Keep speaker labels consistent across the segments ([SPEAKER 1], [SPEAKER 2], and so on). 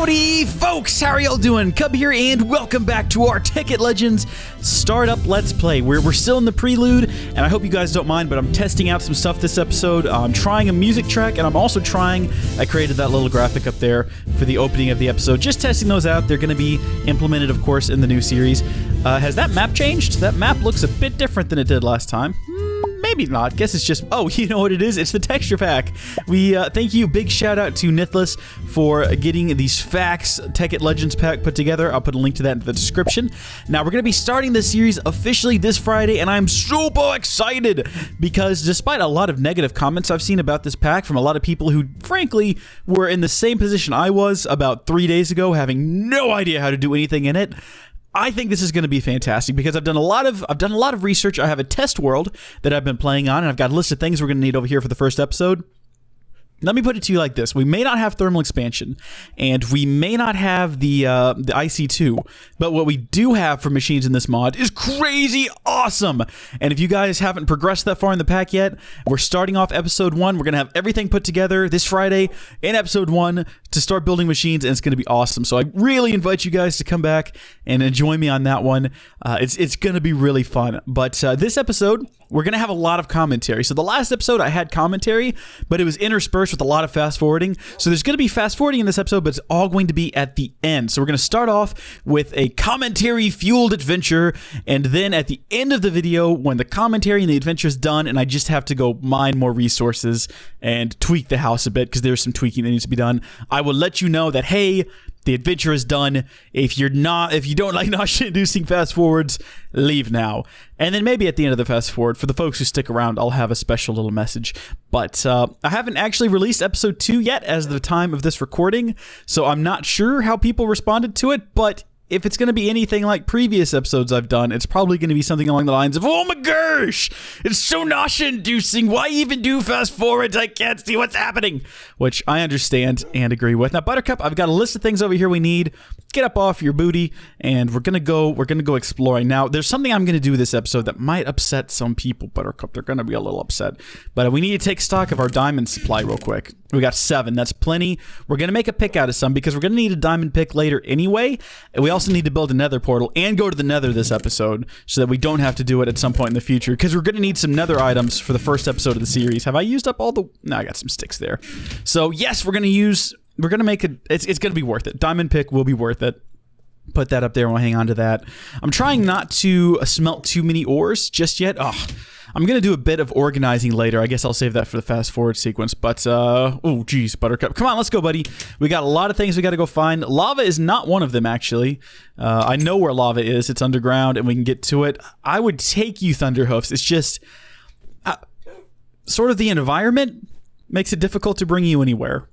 [SPEAKER 1] Howdy, folks! How are y'all doing? Cub here, and welcome back to our Tekkit Legends Startup Let's Play. We're still in the Prelude, and I hope you guys don't mind, but I'm testing out some stuff this episode. I'm trying a music track, and I'm also I created that little graphic up there for the opening of the episode. Just testing those out. They're going to be implemented, of course, in the new series. Has that map changed? That map looks a bit different than it did last time. Maybe not. Guess it's just... Oh, you know what it is? It's the texture pack. We thank you. Big shout out to Nithless for getting these facts Tekkit Legends pack put together. I'll put a link to that in the description. Now, we're going to be starting this series officially this Friday, and I'm super excited because despite a lot of negative comments I've seen about this pack from a lot of people who, frankly, were in the same position I was about 3 days ago, having no idea how to do anything in it, I think this is going to be fantastic because I've done a lot of research. I have a test world that I've been playing on, and I've got a list of things we're going to need over here for the first episode. Let me put it to you like this. We may not have thermal expansion, and we may not have the IC2, but what we do have for machines in this mod is crazy awesome. And if you guys haven't progressed that far in the pack yet, we're starting off episode 1. We're going to have everything put together this Friday in episode 1 to start building machines, and it's going to be awesome. So I really invite you guys to come back and join me on that one. It's going to be really fun. But this episode, we're going to have a lot of commentary. So the last episode, I had commentary, but it was interspersed with a lot of fast forwarding. So there's going to be fast forwarding in this episode, but it's all going to be at the end. So we're going to start off with a commentary-fueled adventure, and then at the end of the video, when the commentary and the adventure is done, and I just have to go mine more resources and tweak the house a bit, because there's some tweaking that needs to be done, I will let you know that, hey, the adventure is done. If you don't like nausea-inducing fast forwards, leave now. And then maybe at the end of the fast forward, for the folks who stick around, I'll have a special little message. But I haven't actually released episode 2 yet as of the time of this recording, so I'm not sure how people responded to it, but if it's going to be anything like previous episodes I've done, it's probably going to be something along the lines of, oh my gosh, it's so nausea-inducing. Why even do fast forwards? I can't see what's happening. Which I understand and agree with. Now, Buttercup, I've got a list of things over here we need. Get up off your booty, and we're gonna go exploring. Now, there's something I'm gonna do this episode that might upset some people, Buttercup. They're gonna be a little upset. But we need to take stock of our diamond supply real quick. We got 7. That's plenty. We're gonna make a pick out of some because we're gonna need a diamond pick later anyway. And we also need to build a nether portal and go to the nether this episode so that we don't have to do it at some point in the future, because we're gonna need some nether items for the first episode of the series. Have I used up all the... No, I got some sticks there. So yes, we're gonna make it. It's gonna be worth it. Diamond pick will be worth it. Put that up there and we'll hang on to that. I'm trying not to smelt too many ores just yet. I'm gonna do a bit of organizing later. I guess I'll save that for the fast forward sequence. But oh geez, Buttercup, come on, let's go, buddy. We got a lot of things we got to go find. Lava is not one of them, actually. I know where lava is. It's underground, and we can get to it. I would take you, Thunderhoofs. It's just sort of the environment makes it difficult to bring you anywhere.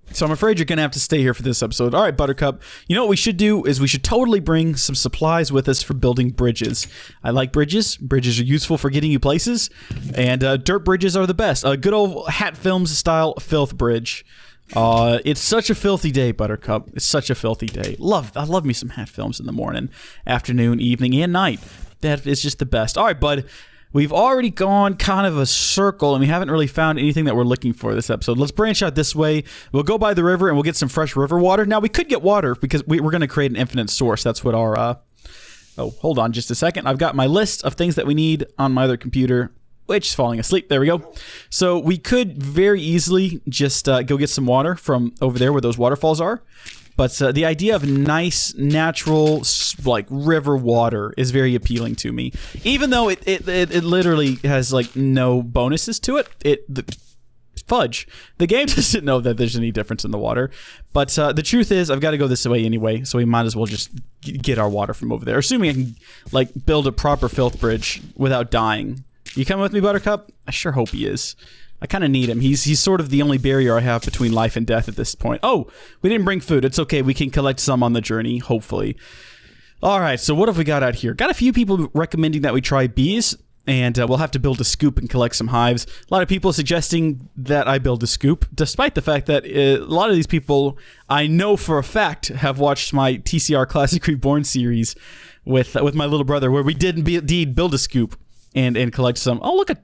[SPEAKER 1] So I'm afraid you're going to have to stay here for this episode. All right, Buttercup. You know what we should do is we should totally bring some supplies with us for building bridges. I like bridges. Bridges are useful for getting you places. And dirt bridges are the best. A good old Hat Films style filth bridge. It's such a filthy day, Buttercup. It's such a filthy day. I love me some Hat Films in the morning, afternoon, evening, and night. That is just the best. All right, bud. We've already gone kind of a circle, and we haven't really found anything that we're looking for this episode. Let's branch out this way. We'll go by the river, and we'll get some fresh river water. Now, we could get water because we're going to create an infinite source. That's what our... Oh, hold on just a second. I've got my list of things that we need on my other computer, which is falling asleep. There we go. So we could very easily just go get some water from over there where those waterfalls are. But the idea of nice, natural, like, river water is very appealing to me. Even though it literally has, like, no bonuses to it. Fudge. The game doesn't know that there's any difference in the water. But the truth is, I've got to go this way anyway, so we might as well just get our water from over there. Assuming I can, like, build a proper filth bridge without dying. You coming with me, Buttercup? I sure hope he is. I kind of need him. He's sort of the only barrier I have between life and death at this point. Oh, we didn't bring food. It's okay. We can collect some on the journey, hopefully. All right, so what have we got out here? Got a few people recommending that we try bees, and we'll have to build a scoop and collect some hives. A lot of people suggesting that I build a scoop, despite the fact that a lot of these people, I know for a fact, have watched my TCR Classic Reborn series with my little brother, where we did indeed build a scoop and collect some. Oh, look at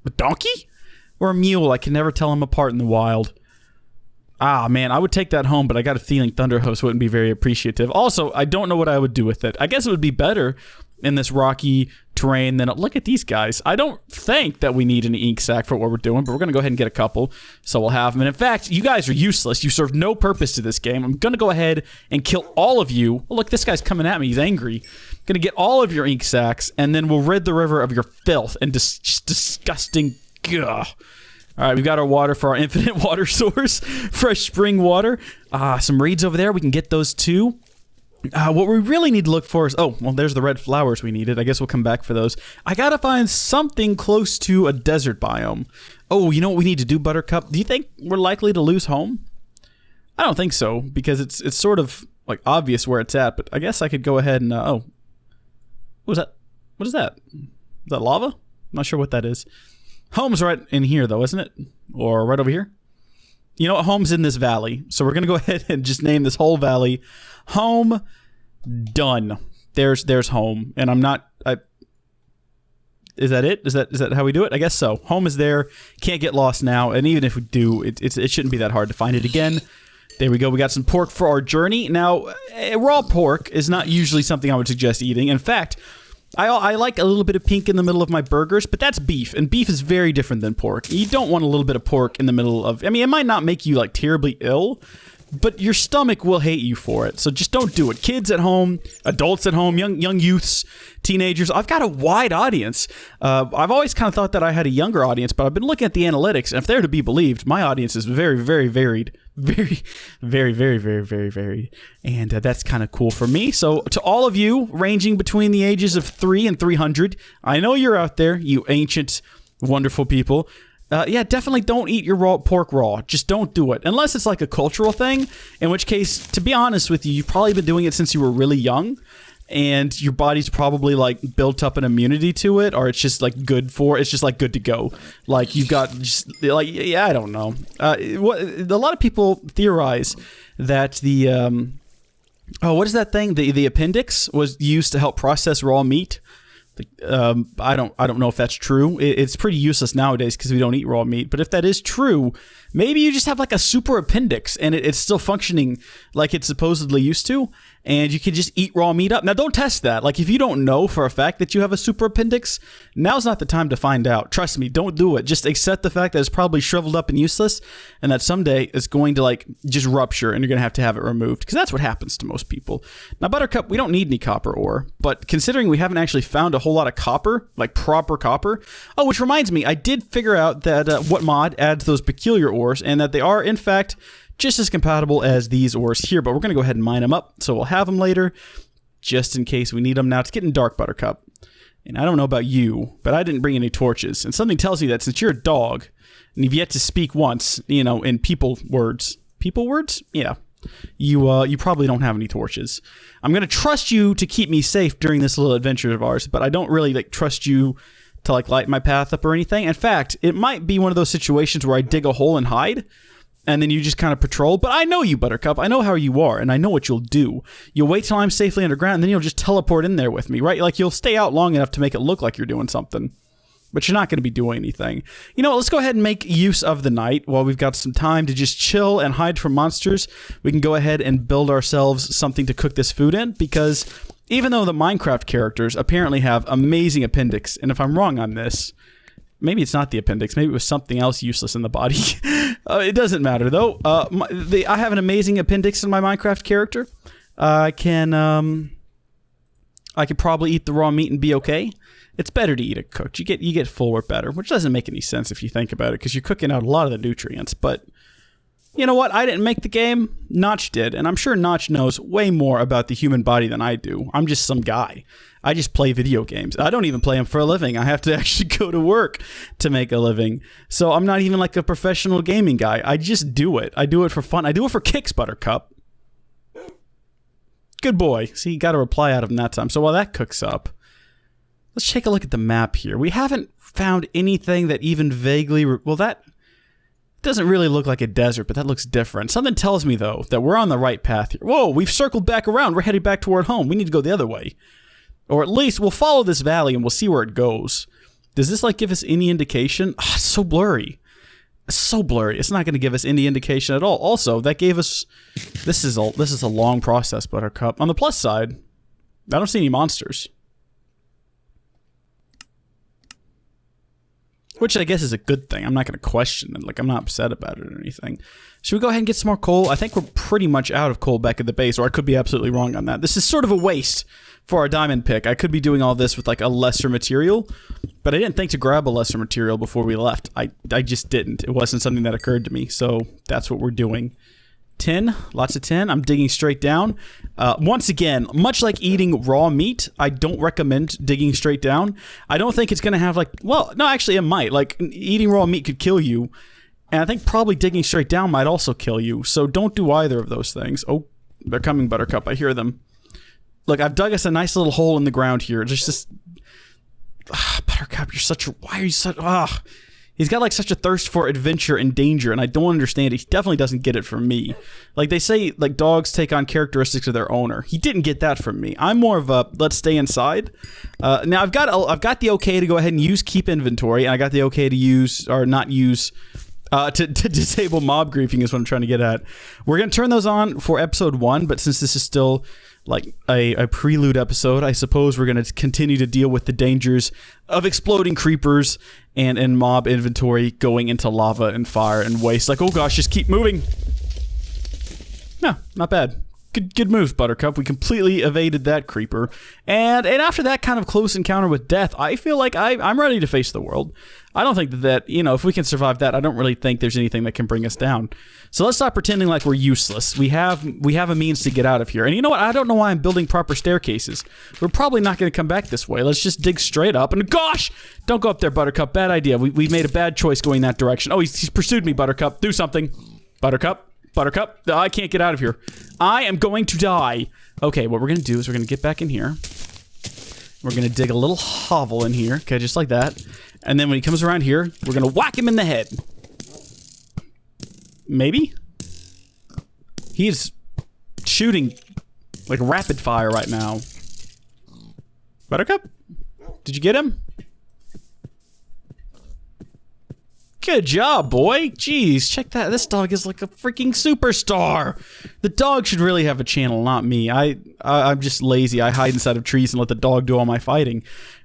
[SPEAKER 1] a donkey? Or a mule. I can never tell them apart in the wild. Ah, man, I would take that home, but I got a feeling Thunderhost wouldn't be very appreciative. Also, I don't know what I would do with it. I guess it would be better in this rocky terrain than... Look at these guys. I don't think that we need an ink sac for what we're doing, but we're going to go ahead and get a couple, so we'll have them. And in fact, you guys are useless. You serve no purpose to this game. I'm going to go ahead and kill all of you. Oh, look, this guy's coming at me. He's angry. I'm going to get all of your ink sacs, and then we'll rid the river of your filth and just disgusting... Ugh. All right, we've got our water for our infinite water source. Fresh spring water. Some reeds over there. We can get those too. What we really need to look for is... Oh, well, there's the red flowers we needed. I guess we'll come back for those. I gotta find something close to a desert biome. Oh, you know what we need to do, Buttercup? Do you think we're likely to lose home? I don't think so, because it's sort of like obvious where it's at, but I guess I could go ahead and... oh. What was that? What is that? Is that lava? I'm not sure what that is. Home's right in here, though, isn't it? Or right over here? You know what? Home's in this valley. So we're going to go ahead and just name this whole valley Home. Done. There's home. And I'm not... Is that it? Is that how we do it? I guess so. Home is there. Can't get lost now. And even if we do, it shouldn't be that hard to find it again. There we go. We got some pork for our journey. Now, raw pork is not usually something I would suggest eating. In fact... I like a little bit of pink in the middle of my burgers, but that's beef, and beef is very different than pork. You don't want a little bit of pork in the middle of... I mean, it might not make you, like, terribly ill, but your stomach will hate you for it, so just don't do it. Kids at home, adults at home, young youths, teenagers. I've got a wide audience. I've always kind of thought that I had a younger audience, but I've been looking at the analytics, and if they're to be believed, my audience is very, very varied. Very, very, very, very, very varied. And that's kind of cool for me. So to all of you ranging between the ages of 3 and 300, I know you're out there, you ancient, wonderful people. Yeah, definitely don't eat your raw pork raw. Just don't do it. Unless it's like a cultural thing, in which case, to be honest with you, you've probably been doing it since you were really young. And your body's probably like built up an immunity to it, or it's just like good to go. Like you've got just like, yeah, I don't know. A lot of people theorize that the what is that thing? The appendix was used to help process raw meat. I don't know if that's true. It's pretty useless nowadays because we don't eat raw meat. But if that is true, maybe you just have like a super appendix and it's still functioning like it's supposedly used to, and you can just eat raw meat up. Now, don't test that. Like, if you don't know for a fact that you have a super appendix, now's not the time to find out. Trust me, don't do it. Just accept the fact that it's probably shriveled up and useless, and that someday it's going to, like, just rupture, and you're going to have it removed, because that's what happens to most people. Now, Buttercup, we don't need any copper ore, but considering we haven't actually found a whole lot of copper, like proper copper... Oh, which reminds me, I did figure out that what mod adds those peculiar ores, and that they are, in fact... just as compatible as these ores here, but we're going to go ahead and mine them up, so we'll have them later, just in case we need them. Now, it's getting dark, Buttercup, and I don't know about you, but I didn't bring any torches, and something tells me that since you're a dog, and you've yet to speak once, you know, in people words, yeah, you probably don't have any torches. I'm going to trust you to keep me safe during this little adventure of ours, but I don't really, like, trust you to, like, light my path up or anything. In fact, it might be one of those situations where I dig a hole and hide, and then you just kind of patrol. But I know you, Buttercup. I know how you are, and I know what you'll do. You'll wait till I'm safely underground, and then you'll just teleport in there with me, right? Like, you'll stay out long enough to make it look like you're doing something. But you're not going to be doing anything. You know what? Let's go ahead and make use of the night while we've got some time to just chill and hide from monsters. We can go ahead and build ourselves something to cook this food in, because even though the Minecraft characters apparently have amazing appendix, and if I'm wrong on this... maybe it's not the appendix. Maybe it was something else useless in the body. It doesn't matter, though. I have an amazing appendix in my Minecraft character. I could probably eat the raw meat and be okay. It's better to eat it cooked. You get fuller better, which doesn't make any sense if you think about it, because you're cooking out a lot of the nutrients. But you know what? I didn't make the game. Notch did, and I'm sure Notch knows way more about the human body than I do. I'm just some guy. I just play video games. I don't even play them for a living. I have to actually go to work to make a living. So I'm not even like a professional gaming guy. I just do it. I do it for fun. I do it for kicks, Buttercup. Good boy. See, you got a reply out of him that time. So while that cooks up, let's take a look at the map here. We haven't found anything that even vaguely... well, that doesn't really look like a desert, but that looks different. Something tells me, though, that we're on the right path here. Whoa, we've circled back around. We're heading back toward home. We need to go the other way. Or at least we'll follow this valley and we'll see where it goes. Does this, like, give us any indication? Oh, it's so blurry. so blurry. It's not going to give us any indication at all. Also, that gave us... This is a long process, Buttercup. On the plus side, I don't see any monsters. Which I guess is a good thing. I'm not going to question it. Like, I'm not upset about it or anything. Should we go ahead and get some more coal? I think we're pretty much out of coal back at the base, or I could be absolutely wrong on that. This is sort of a waste for our diamond pick. I could be doing all this with, like, a lesser material, but I didn't think to grab a lesser material before we left. I just didn't. It wasn't something that occurred to me, so that's what we're doing. Tin, lots of tin. I'm digging straight down. Once again, much like eating raw meat, I don't recommend digging straight down. I don't think it's going to have like, well, no, actually it might. Like eating raw meat could kill you. And I think probably digging straight down might also kill you. So don't do either of those things. Oh, they're coming, Buttercup. I hear them. Look, I've dug us a nice little hole in the ground here. Just Buttercup, you're such a, why are you such, He's got like such a thirst for adventure and danger, and I don't understand it. He definitely doesn't get it from me. Like they say, like dogs take on characteristics of their owner. He didn't get that from me. I'm more of a let's stay inside. Now I've got the okay to go ahead and use keep inventory, and I got the okay to use or not use to disable mob griefing is what I'm trying to get at. We're gonna turn those on for episode 1, but since this is still like a prelude episode, I suppose we're going to continue to deal with the dangers of exploding creepers and mob inventory going into lava and fire and waste. Like, oh gosh, just keep moving. No, not bad. Good moves, Buttercup. We completely evaded that creeper. And after that kind of close encounter with death, I feel like I'm ready to face the world. I don't think that, you know, if we can survive that, I don't really think there's anything that can bring us down. So let's stop pretending like we're useless. We have a means to get out of here. And you know what? I don't know why I'm building proper staircases. We're probably not going to come back this way. Let's just dig straight up. And gosh, don't go up there, Buttercup. Bad idea. We made a bad choice going that direction. Oh, he's pursued me, Buttercup. Do something. Buttercup. Buttercup, I can't get out of here. I am going to die. Okay, what we're going to do is we're going to get back in here. We're going to dig a little hovel in here. Okay, just like that. And then when he comes around here, we're going to whack him in the head. Maybe? He's shooting like rapid fire right now. Buttercup? Did you get him? Good job, boy. Jeez, check that. This dog is like a freaking superstar. The dog should really have a channel, not me. I'm just lazy. I hide inside of trees and let the dog do all my fighting.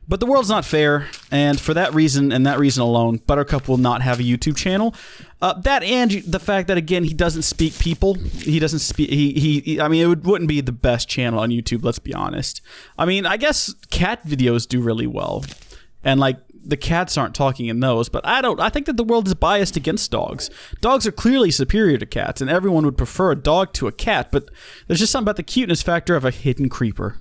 [SPEAKER 1] But the world's not fair, and for that reason and that reason alone, Buttercup will not have a YouTube channel. That and the fact that, again, he doesn't speak people. He doesn't speak... I mean, it wouldn't be the best channel on YouTube, let's be honest. I mean, I guess cat videos do really well. And, like, the cats aren't talking in those, but I think that the world is biased against dogs. Dogs are clearly superior to cats, and everyone would prefer a dog to a cat, but there's just something about the cuteness factor of a hidden creeper.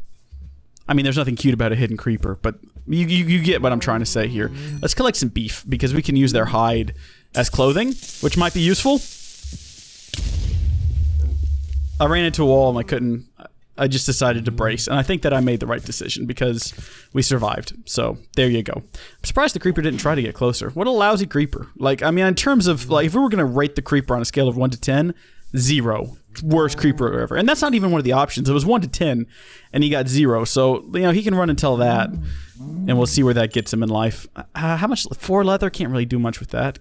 [SPEAKER 1] I mean, there's nothing cute about a hidden creeper, but you get what I'm trying to say here. Let's collect some beef, because we can use their hide as clothing, which might be useful. I ran into a wall and I just decided to brace, and I think that I made the right decision because we survived. So there you go. I'm surprised the creeper didn't try to get closer. What a lousy creeper. Like, I mean, in terms of, like, if we were going to rate the creeper on a scale of 1 to 10, 0. Worst creeper ever. And that's not even one of the options. It was 1 to 10, and he got 0. So, you know, he can run until that, and we'll see where that gets him in life. How much? 4 leather? Can't really do much with that.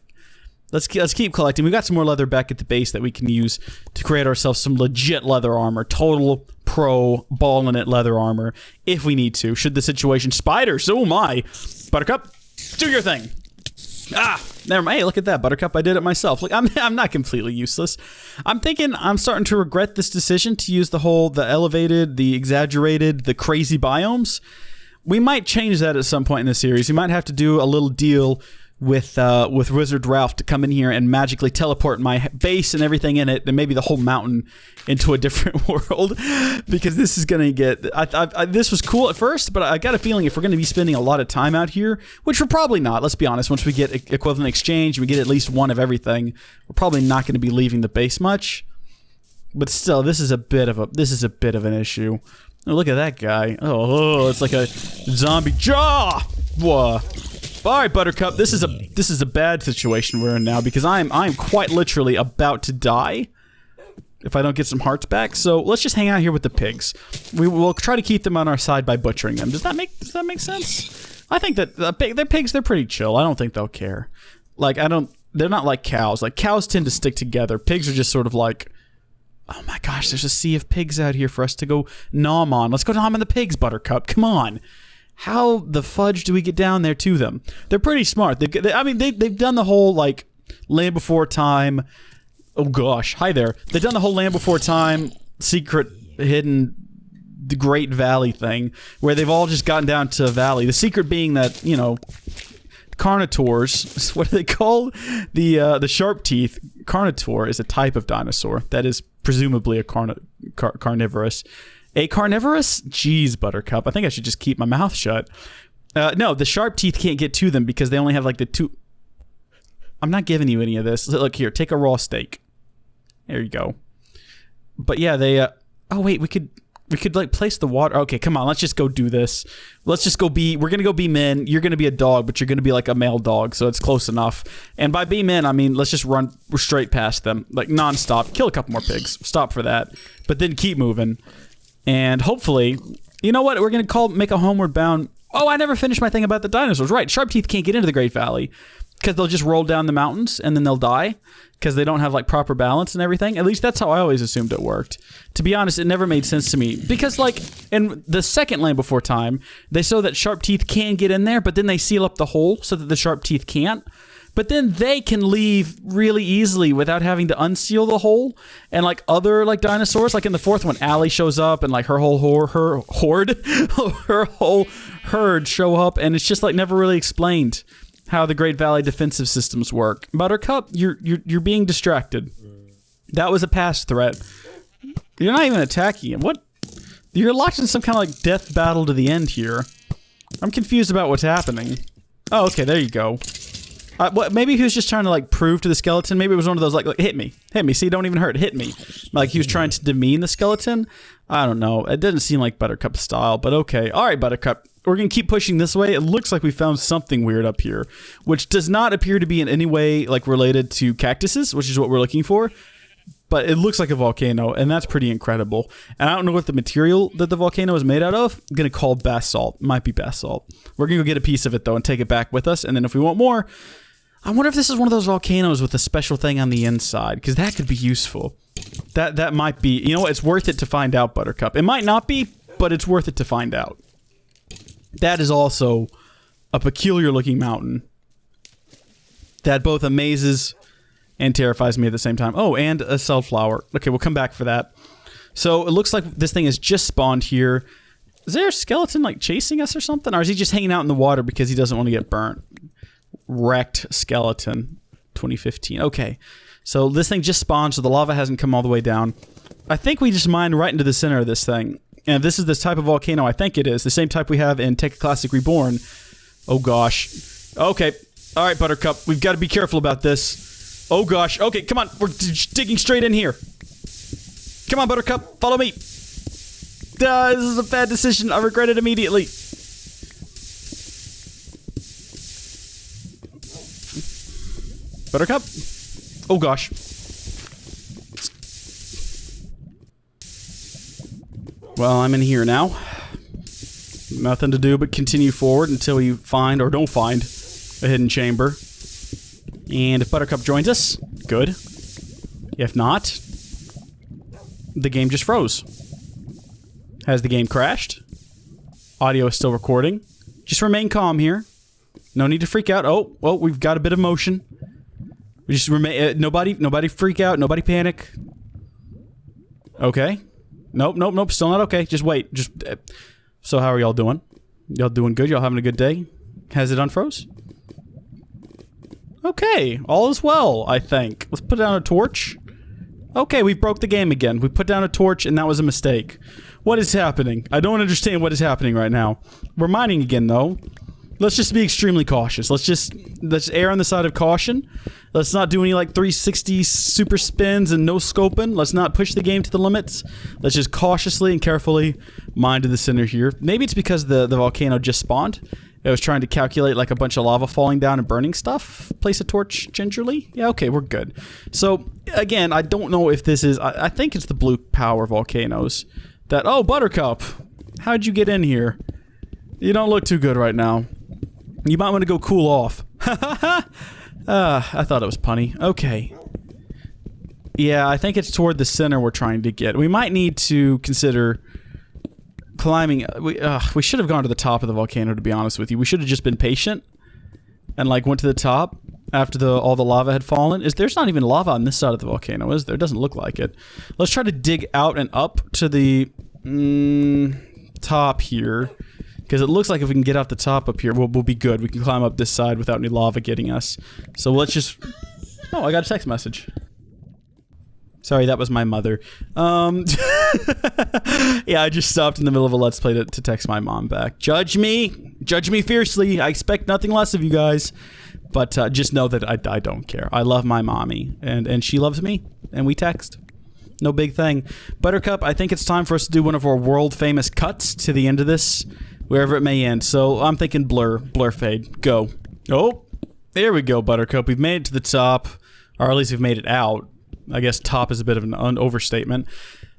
[SPEAKER 1] Let's keep collecting. We got some more leather back at the base that we can use to create ourselves some legit leather armor. Total pro ball in it leather armor if we need to. Should the situation... Spiders! Oh my! Buttercup, do your thing! Ah! Never mind. Hey, look at that, Buttercup. I did it myself. Look, I'm not completely useless. I'm thinking I'm starting to regret this decision to use the elevated, the exaggerated, the crazy biomes. We might change that at some point in the series. We might have to do a little deal with Wizard Ralph to come in here and magically teleport my base and everything in it, and maybe the whole mountain into a different world, because this is gonna get... this was cool at first, but I got a feeling if we're gonna be spending a lot of time out here, which we're probably not, let's be honest, once we get equivalent exchange, we get at least one of everything, we're probably not gonna be leaving the base much. But still, this is a bit of an issue. Oh, look at that guy. Oh, it's like a zombie jaw. Whoa. All right, Buttercup. This is a bad situation we're in now, because I'm quite literally about to die if I don't get some hearts back. So let's just hang out here with the pigs. We will try to keep them on our side by butchering them. Does that make sense? I think that they're pigs. They're pretty chill. I don't think they'll care. Like, I don't they're not like cows. Like, cows tend to stick together. Pigs are just sort of like, oh my gosh, there's a sea of pigs out here for us to go nom on. Let's go nom on the pigs, Buttercup. Come on. How the fudge do we get down there to them? They're pretty smart. They've done the whole, like, Land Before Time. Oh gosh, hi there. They've done the whole Land Before Time secret hidden the Great Valley thing, where they've all just gotten down to a valley. The secret being that, you know, carnivores, what do they call the sharp teeth? Carnotaur is a type of dinosaur that is presumably a carnivorous. A carnivorous? Jeez, Buttercup. I think I should just keep my mouth shut. No, the sharp teeth can't get to them because they only have like the two. I'm not giving you any of this. Look here, take a raw steak. There you go. But yeah, they. Oh wait, we could like place the water. Okay, come on, let's just go do this. Let's just go be. We're gonna go be men. You're gonna be a dog, but you're gonna be like a male dog, so it's close enough. And by be men, I mean let's just run straight past them, like nonstop. Kill a couple more pigs. Stop for that, but then keep moving. And hopefully, you know what? We're gonna make a homeward bound. Oh, I never finished my thing about the dinosaurs. Right, sharp teeth can't get into the Great Valley because they'll just roll down the mountains and then they'll die because they don't have like proper balance and everything. At least that's how I always assumed it worked. To be honest, it never made sense to me because like in the second Land Before Time, they show that sharp teeth can get in there, but then they seal up the hole so that the sharp teeth can't. But then they can leave really easily without having to unseal the hole. And like other like dinosaurs, like in the fourth one, Allie shows up and like her whole her whole herd show up, and it's just like never really explained how the Great Valley defensive systems work. Buttercup, you're being distracted. That was a past threat. You're not even attacking him. What? You're locked in some kind of like death battle to the end here. I'm confused about what's happening. Oh, okay, there you go. What? Maybe he was just trying to like prove to the skeleton. Maybe it was one of those like hit me. See, don't even hurt. Hit me. Like he was trying to demean the skeleton. I don't know. It didn't seem like Buttercup's style, but okay. All right, Buttercup. We're gonna keep pushing this way. It looks like we found something weird up here, which does not appear to be in any way like related to cactuses, which is what we're looking for. But it looks like a volcano, and that's pretty incredible. And I don't know what the material that the volcano is made out of. I'm gonna call basalt. Might be basalt. We're gonna go get a piece of it though and take it back with us. And then if we want more, I wonder if this is one of those volcanoes with a special thing on the inside, because that could be useful. That might be. You know what? It's worth it to find out, Buttercup. It might not be, but it's worth it to find out. That is also a peculiar-looking mountain that both amazes and terrifies me at the same time. Oh, and a sunflower. Okay, we'll come back for that. So it looks like this thing has just spawned here. Is there a skeleton like chasing us or something? Or is he just hanging out in the water because he doesn't want to get burnt? Wrecked skeleton 2015. Okay, so this thing just spawned, so the lava hasn't come all the way down. I think we just mined right into the center of this thing. And if this is this type of volcano, I think it is. The same type we have in Tekkit Classic Reborn. Oh gosh. Okay. Alright, Buttercup. We've got to be careful about this. Oh gosh. Okay, come on. We're digging straight in here. Come on, Buttercup. Follow me. This is a bad decision. I regret it immediately. Buttercup? Oh gosh. Well, I'm in here now. Nothing to do but continue forward until we find or don't find a hidden chamber. And if Buttercup joins us, good. If not, the game just froze. Has the game crashed? Audio is still recording. Just remain calm here. No need to freak out. Oh, well, we've got a bit of motion. We just remain. Nobody freak out. Nobody panic. Okay. Nope. Still not okay. Just wait. So how are y'all doing? Y'all doing good? Y'all having a good day? Has it unfroze? Okay. All is well, I think. Let's put down a torch. Okay, we broke the game again. We put down a torch and that was a mistake. What is happening? I don't understand what is happening right now. We're mining again, though. Let's just be extremely cautious. Let's err on the side of caution. Let's not do any like 360 super spins and no scoping. Let's not push the game to the limits. Let's just cautiously and carefully mine to the center here. Maybe it's because the volcano just spawned. It was trying to calculate like a bunch of lava falling down and burning stuff. Place a torch gingerly. Yeah, okay, we're good. So again, I don't know if this is. I think it's the blue power volcanoes. Oh, Buttercup, how'd you get in here? You don't look too good right now. You might want to go cool off. I thought it was punny. Okay. Yeah, I think it's toward the center we're trying to get. We might need to consider climbing. We should have gone to the top of the volcano, to be honest with you. We should have just been patient and like went to the top after all the lava had fallen. There's not even lava on this side of the volcano, is there? It doesn't look like it. Let's try to dig out and up to the top here, because it looks like if we can get out the top up here, we'll be good. We can climb up this side without any lava getting us. So let's just... Oh, I got a text message. Sorry, that was my mother. Yeah, I just stopped in the middle of a Let's Play to text my mom back. Judge me! Judge me fiercely! I expect nothing less of you guys. But just know that I don't care. I love my mommy, and she loves me, and we text. No big thing. Buttercup, I think it's time for us to do one of our world-famous cuts to the end of this, wherever it may end. So I'm thinking blur fade. Go. Oh, there we go, Buttercup. We've made it to the top, or at least we've made it out. I guess top is a bit of an overstatement.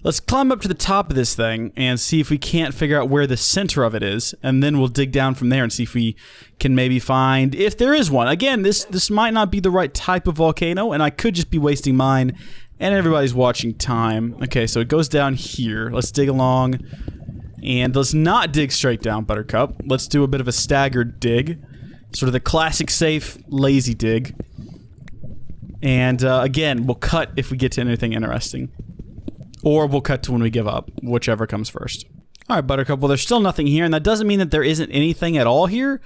[SPEAKER 1] Let's climb up to the top of this thing and see if we can't figure out where the center of it is, and then we'll dig down from there and see if we can maybe find, if there is one. Again, this might not be the right type of volcano, and I could just be wasting mine and everybody's watching time. Okay, so it goes down here. Let's dig along, and let's not dig straight down, Buttercup. Let's do a bit of a staggered dig, sort of the classic safe, lazy dig. And again, we'll cut if we get to anything interesting. Or we'll cut to when we give up, whichever comes first. Alright, Buttercup, well there's still nothing here, and that doesn't mean that there isn't anything at all here.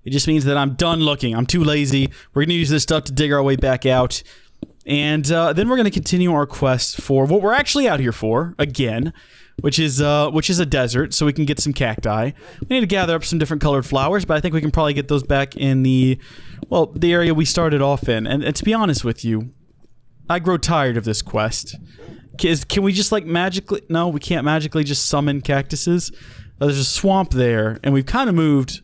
[SPEAKER 1] It just means that I'm done looking. I'm too lazy. We're gonna use this stuff to dig our way back out. And then we're gonna continue our quest for what we're actually out here for, again, which is a desert, so we can get some cacti. We need to gather up some different colored flowers, but I think we can probably get those back in the area we started off in. And to be honest with you, I grow tired of this quest. Can we just like magically... No, we can't magically just summon cactuses. There's a swamp there, and we've kind of moved...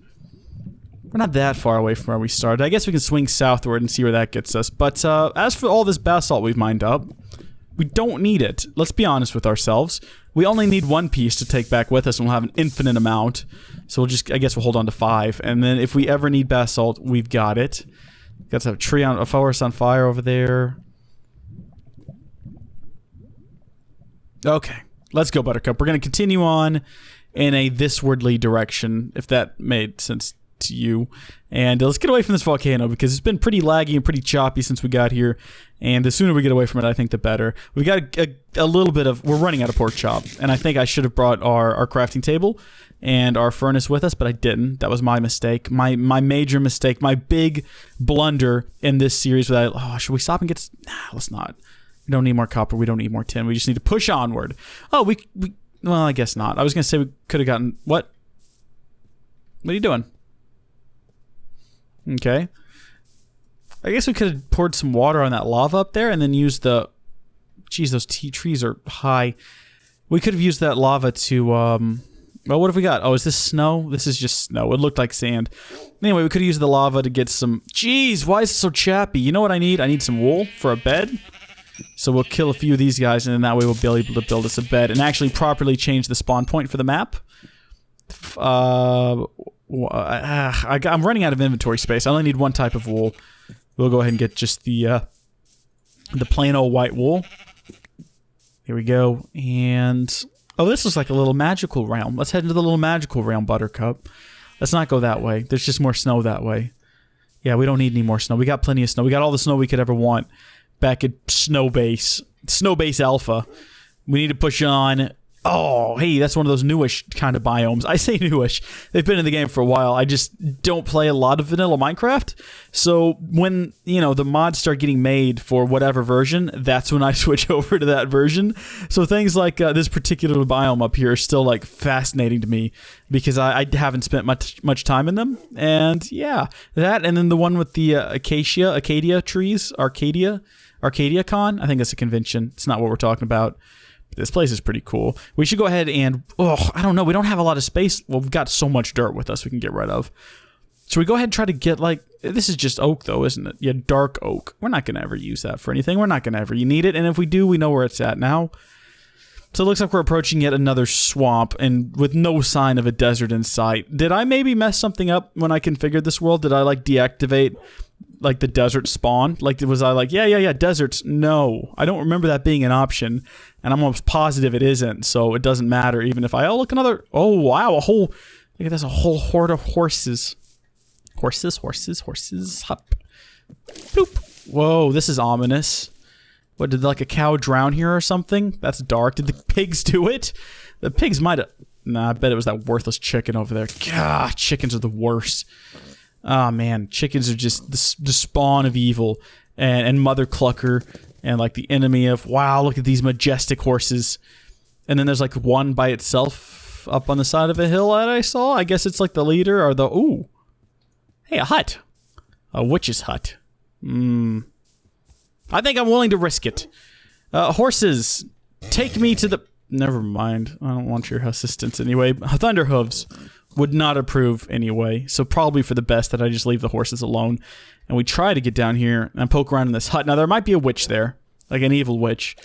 [SPEAKER 1] We're not that far away from where we started. I guess we can swing southward and see where that gets us. But as for all this basalt we've mined up, we don't need it. Let's be honest with ourselves. We only need one piece to take back with us, and we'll have an infinite amount. So we'll just... I guess we'll hold on to 5. And then if we ever need basalt, we've got it. Got to have a forest on fire over there. Okay, let's go, Buttercup. We're going to continue on in a thiswardly direction, if that made sense to you. And let's get away from this volcano, because it's been pretty laggy and pretty choppy since we got here. And the sooner we get away from it, I think the better. We got a little bit of... We're running out of pork chop, and I think I should have brought our crafting table and our furnace with us, but I didn't. That was my mistake. My major mistake. My big blunder in this series. Oh, should we stop and get... Nah, let's not. We don't need more copper. We don't need more tin. We just need to push onward. Oh, well, I guess not. I was going to say we could have gotten... What? What are you doing? Okay. I guess we could have poured some water on that lava up there and then used the... Geez, those trees are high. We could have used that lava to... Well, what have we got? Oh, is this snow? This is just snow. It looked like sand. Anyway, we could have used the lava to get some... Jeez, why is it so chappy? You know what I need? I need some wool for a bed. So we'll kill a few of these guys, and then that way we'll be able to build us a bed and actually properly change the spawn point for the map. I'm running out of inventory space. I only need one type of wool. We'll go ahead and get just the plain old white wool. Here we go. And... Oh, this looks like a little magical realm. Let's head into the little magical realm, Buttercup. Let's not go that way. There's just more snow that way. Yeah, we don't need any more snow. We got plenty of snow. We got all the snow we could ever want back at Snowbase Alpha. We need to push on. Oh, hey, that's one of those newish kind of biomes. I say newish. They've been in the game for a while. I just don't play a lot of vanilla Minecraft. So when, you know, the mods start getting made for whatever version, that's when I switch over to that version. So things like this particular biome up here are still like fascinating to me because I haven't spent much time in them. And yeah, that, and then the one with the Acadia trees, ArcadiaCon. I think that's a convention. It's not what we're talking about. This place is pretty cool. We should go ahead and... Oh, I don't know. We don't have a lot of space. Well, we've got so much dirt with us we can get rid of. So we go ahead and try to get, like... This is just oak, though, isn't it? Yeah, dark oak. We're not going to ever use that for anything. We're not going to ever need it. And if we do, we know where it's at now. So it looks like we're approaching yet another swamp and with no sign of a desert in sight. Did I maybe mess something up when I configured this world? Did I, like, deactivate like the desert spawn? Like, was I like, yeah, deserts? No, I don't remember that being an option, and I'm almost positive it isn't. So it doesn't matter, even if I look another. Oh wow, a whole look at this, a whole horde of horses. Horses. Hop. Boop. Whoa, this is ominous. What, did like a cow drown here or something? That's dark. Did the pigs do it? The pigs might have. Nah, I bet it was that worthless chicken over there. God, chickens are the worst. Oh man, chickens are just the spawn of evil, and Mother Clucker, and like the enemy of. Wow, look at these majestic horses. And then there's like one by itself up on the side of a hill that I saw. I guess it's like the leader or the. Ooh, hey, a hut, a witch's hut. I think I'm willing to risk it. Horses, take me to the. Never mind. I don't want your assistance anyway. Thunder Hooves would not approve anyway, so probably for the best that I just leave the horses alone. And we try to get down here and poke around in this hut. Now there might be a witch there, like an evil witch,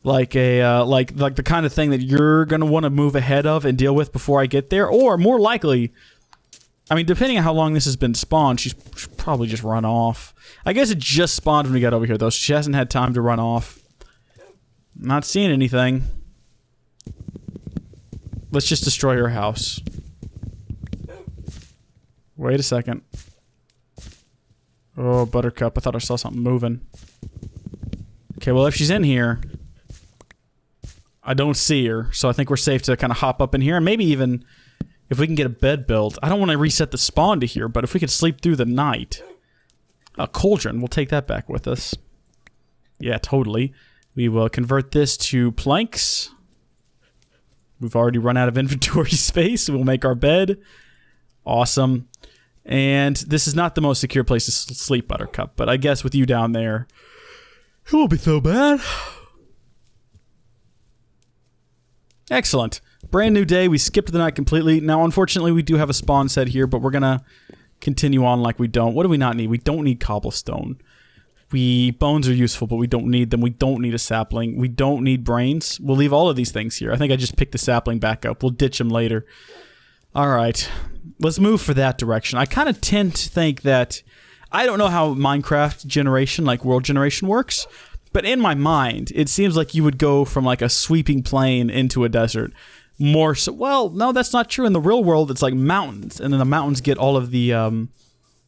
[SPEAKER 1] like a like the kind of thing that you're gonna want to move ahead of and deal with before I get there, or more likely, I mean, depending on how long this has been spawned, she's probably just run off. I guess it just spawned when we got over here though. So she hasn't had time to run off. Not seeing anything. Let's just destroy her house. Wait a second. Oh, Buttercup. I thought I saw something moving. Okay, well, if she's in here, I don't see her, so I think we're safe to kind of hop up in here, and maybe even if we can get a bed built. I don't want to reset the spawn to here, but if we could sleep through the night. A cauldron. We'll take that back with us. Yeah, totally. We will convert this to planks. We've already run out of inventory space, so we'll make our bed. Awesome. And this is not the most secure place to sleep, Buttercup, but I guess with you down there, it won't be so bad. Excellent. Brand new day. We skipped the night completely. Now, unfortunately, we do have a spawn set here, but we're going to continue on like we don't. What do we not need? We don't need cobblestone. Bones are useful, but we don't need them. We don't need a sapling. We don't need brains. We'll leave all of these things here. I think I just picked the sapling back up. We'll ditch them later. All right. Let's move for that direction. I kind of tend to think that... I don't know how Minecraft generation, like world generation, works, but in my mind, it seems like you would go from like a sweeping plain into a desert. More so... Well, no, that's not true. In the real world, it's like mountains, and then the mountains get all of the...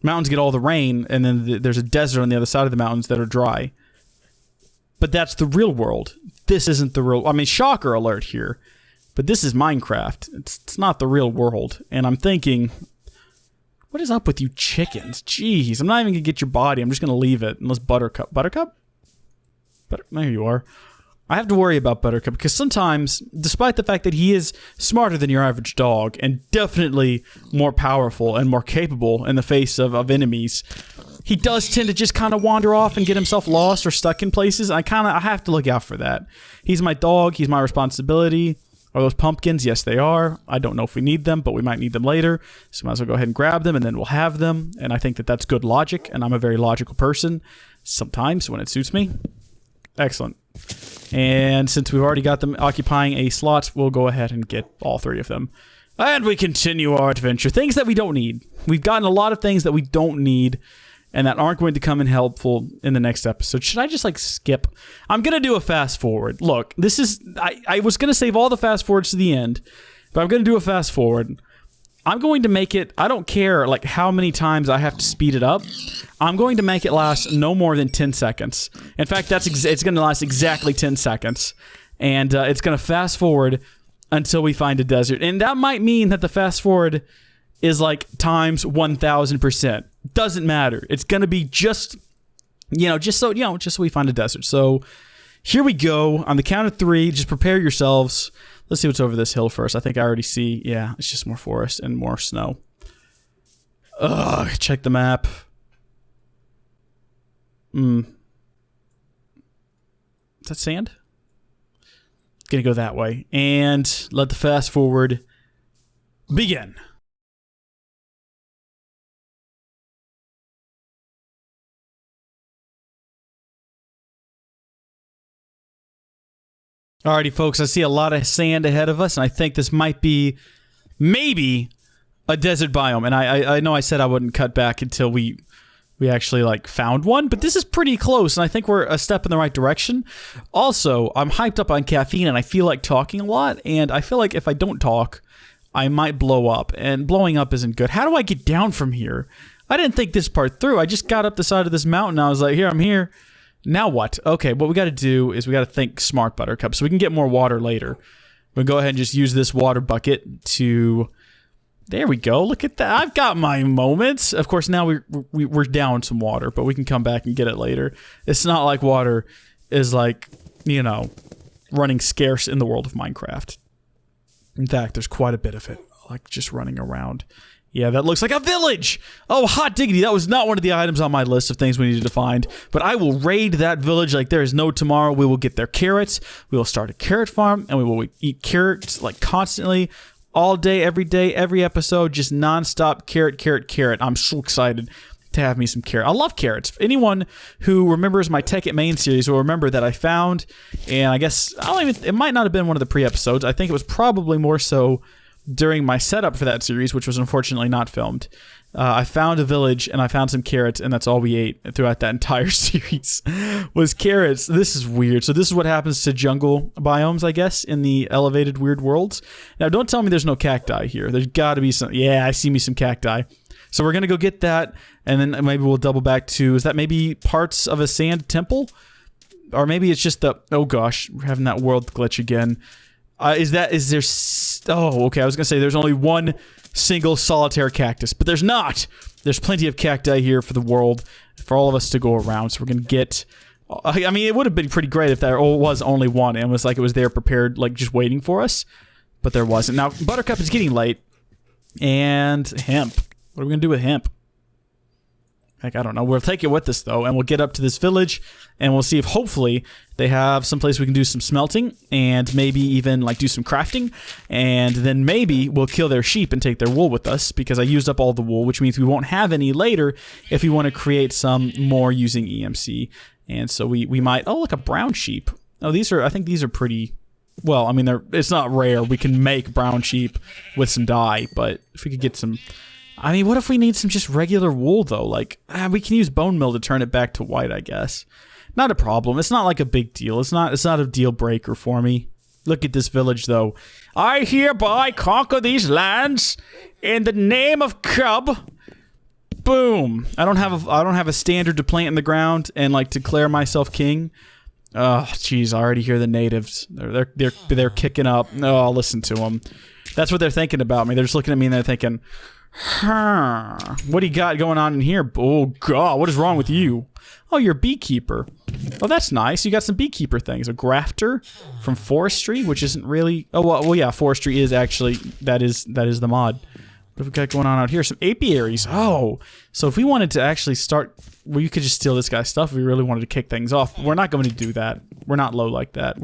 [SPEAKER 1] Mountains get all the rain, and then there's a desert on the other side of the mountains that are dry. But that's the real world. This isn't the real... I mean, shocker alert here. But this is Minecraft. It's not the real world. And I'm thinking... What is up with you chickens? Jeez, I'm not even going to get your body. I'm just going to leave it. Unless Buttercup... Buttercup? There you are. I have to worry about Buttercup because sometimes, despite the fact that he is smarter than your average dog and definitely more powerful and more capable in the face of enemies, he does tend to just kind of wander off and get himself lost or stuck in places. I have to look out for that. He's my dog. He's my responsibility. Are those pumpkins? Yes, they are. I don't know if we need them, but we might need them later. So might as well go ahead and grab them, and then we'll have them. And I think that that's good logic, and I'm a very logical person sometimes when it suits me. Excellent. And since we've already got them occupying a slot, we'll go ahead and get all three of them. And we continue our adventure. Things that we don't need. We've gotten a lot of things that we don't need and that aren't going to come in helpful in the next episode. Should I just like skip? I'm going to do a fast forward. Look, this is... I was going to save all the fast forwards to the end, but I'm going to do a fast forward. I'm going to make it... I don't care like how many times I have to speed it up. I'm going to make it last no more than 10 seconds. In fact, it's going to last exactly 10 seconds. And it's going to fast forward until we find a desert. And that might mean that the fast forward is like times 1,000%. Doesn't matter. It's going to be just so we find a desert. So here we go. On the count of 3, just prepare yourselves. Let's see what's over this hill first. I think I already see. Yeah, it's just more forest and more snow. Ugh, check the map. Is that sand? Gonna go that way. And let the fast forward begin. Alrighty, folks, I see a lot of sand ahead of us, and I think this might be maybe a desert biome. And I know I said I wouldn't cut back until we we actually like found one, but this is pretty close, and I think we're a step in the right direction. Also, I'm hyped up on caffeine, and I feel like talking a lot, and I feel like if I don't talk, I might blow up, and blowing up isn't good. How do I get down from here? I didn't think this part through. I just got up the side of this mountain, and I was like, here, I'm here. Now what? Okay, what we got to do is we got to think smart, Buttercup, so we can get more water later. We'll go ahead and just use this water bucket to... There we go. Look at that. I've got my moments. Of course, now we're down some water, but we can come back and get it later. It's not like water is like, you know, running scarce in the world of Minecraft. In fact, there's quite a bit of it, like just running around. Yeah, that looks like a village. Oh, hot diggity. That was not one of the items on my list of things we needed to find, but I will raid that village like there is no tomorrow. We will get their carrots. We will start a carrot farm, and we will eat carrots like constantly. All day, every episode, just nonstop carrot, carrot, carrot. I'm so excited to have me some carrot. I love carrots. Anyone who remembers my Tekkit main series will remember that I found, and I guess, it might not have been one of the pre-episodes. I think it was probably more so during my setup for that series, which was unfortunately not filmed. I found a village, and I found some carrots, and that's all we ate throughout that entire series was carrots. This is weird. So this is what happens to jungle biomes, I guess, in the elevated weird worlds. Now, don't tell me there's no cacti here. There's got to be some. Yeah, I see me some cacti. So we're going to go get that, and then maybe we'll double back to, is that maybe parts of a sand temple? Or maybe it's just the, oh gosh, we're having that world glitch again. Oh, okay, I was going to say there's only one single solitaire cactus, but there's not. There's plenty of cacti here for the world, for all of us to go around, so we're going to get... I mean, it would have been pretty great if there was only one, and it was like it was there prepared, like just waiting for us, but there wasn't. Now, Buttercup is getting late, and hemp. What are we going to do with hemp? Heck, I don't know. We'll take it with us, though, and we'll get up to this village, and we'll see if hopefully they have some place we can do some smelting, and maybe even like do some crafting, and then maybe we'll kill their sheep and take their wool with us, because I used up all the wool, which means we won't have any later if we want to create some more using EMC. And so we might... Oh, look, a brown sheep. Oh, I think these are pretty... Well, I mean, it's not rare. We can make brown sheep with some dye, but if we could get some... I mean, what if we need some just regular wool, though? Like, we can use bone meal to turn it back to white, I guess. Not a problem. It's not like a big deal. It's not a deal breaker for me. Look at this village, though. I hereby conquer these lands in the name of Cub. Boom. I don't have a standard to plant in the ground and like declare myself king. Oh, jeez, I already hear the natives. They're kicking up. Oh, I'll listen to them. That's what they're thinking about me. They're just looking at me and they're thinking, what do you got going on in here? Oh, God, what is wrong with you? Oh, you're a beekeeper. Oh, that's nice. You got some beekeeper things. A grafter from forestry, which isn't really... Oh, well, yeah, forestry is actually... That is the mod. What have we got going on out here? Some apiaries. Oh, so if we wanted to actually start... Well, you could just steal this guy's stuff if we really wanted to kick things off. We're not going to do that. We're not low like that.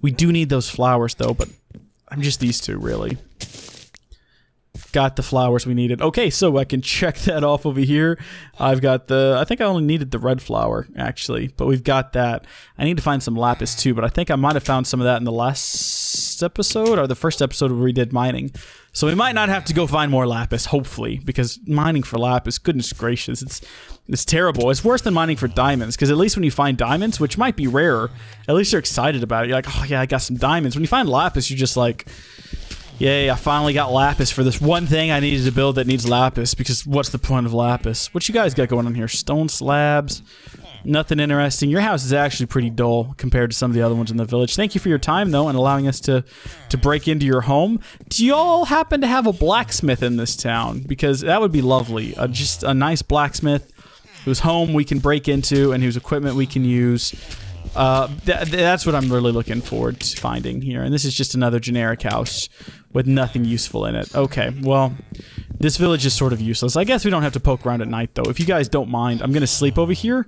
[SPEAKER 1] We do need those flowers, though, but I'm just these two, really. Got the flowers we needed. Okay, so I can check that off over here. I've got I think I only needed the red flower, actually, but we've got that. I need to find some lapis, too, but I think I might have found some of that in the last episode, or the first episode where we did mining. So we might not have to go find more lapis, hopefully, because mining for lapis, goodness gracious, it's terrible. It's worse than mining for diamonds, because at least when you find diamonds, which might be rarer, at least you're excited about it. You're like, oh yeah, I got some diamonds. When you find lapis, you're just like... Yay, I finally got lapis for this one thing I needed to build that needs lapis, because what's the point of lapis? What you guys got going on here? Stone slabs? Nothing interesting. Your house is actually pretty dull compared to some of the other ones in the village. Thank you for your time, though, and allowing us to break into your home. Do y'all happen to have a blacksmith in this town? Because that would be lovely. Just a nice blacksmith whose home we can break into and whose equipment we can use. That's what I'm really looking forward to finding here. And this is just another generic house with nothing useful in it. Okay, well, this village is sort of useless. I guess we don't have to poke around at night, though. If you guys don't mind, I'm going to sleep over here.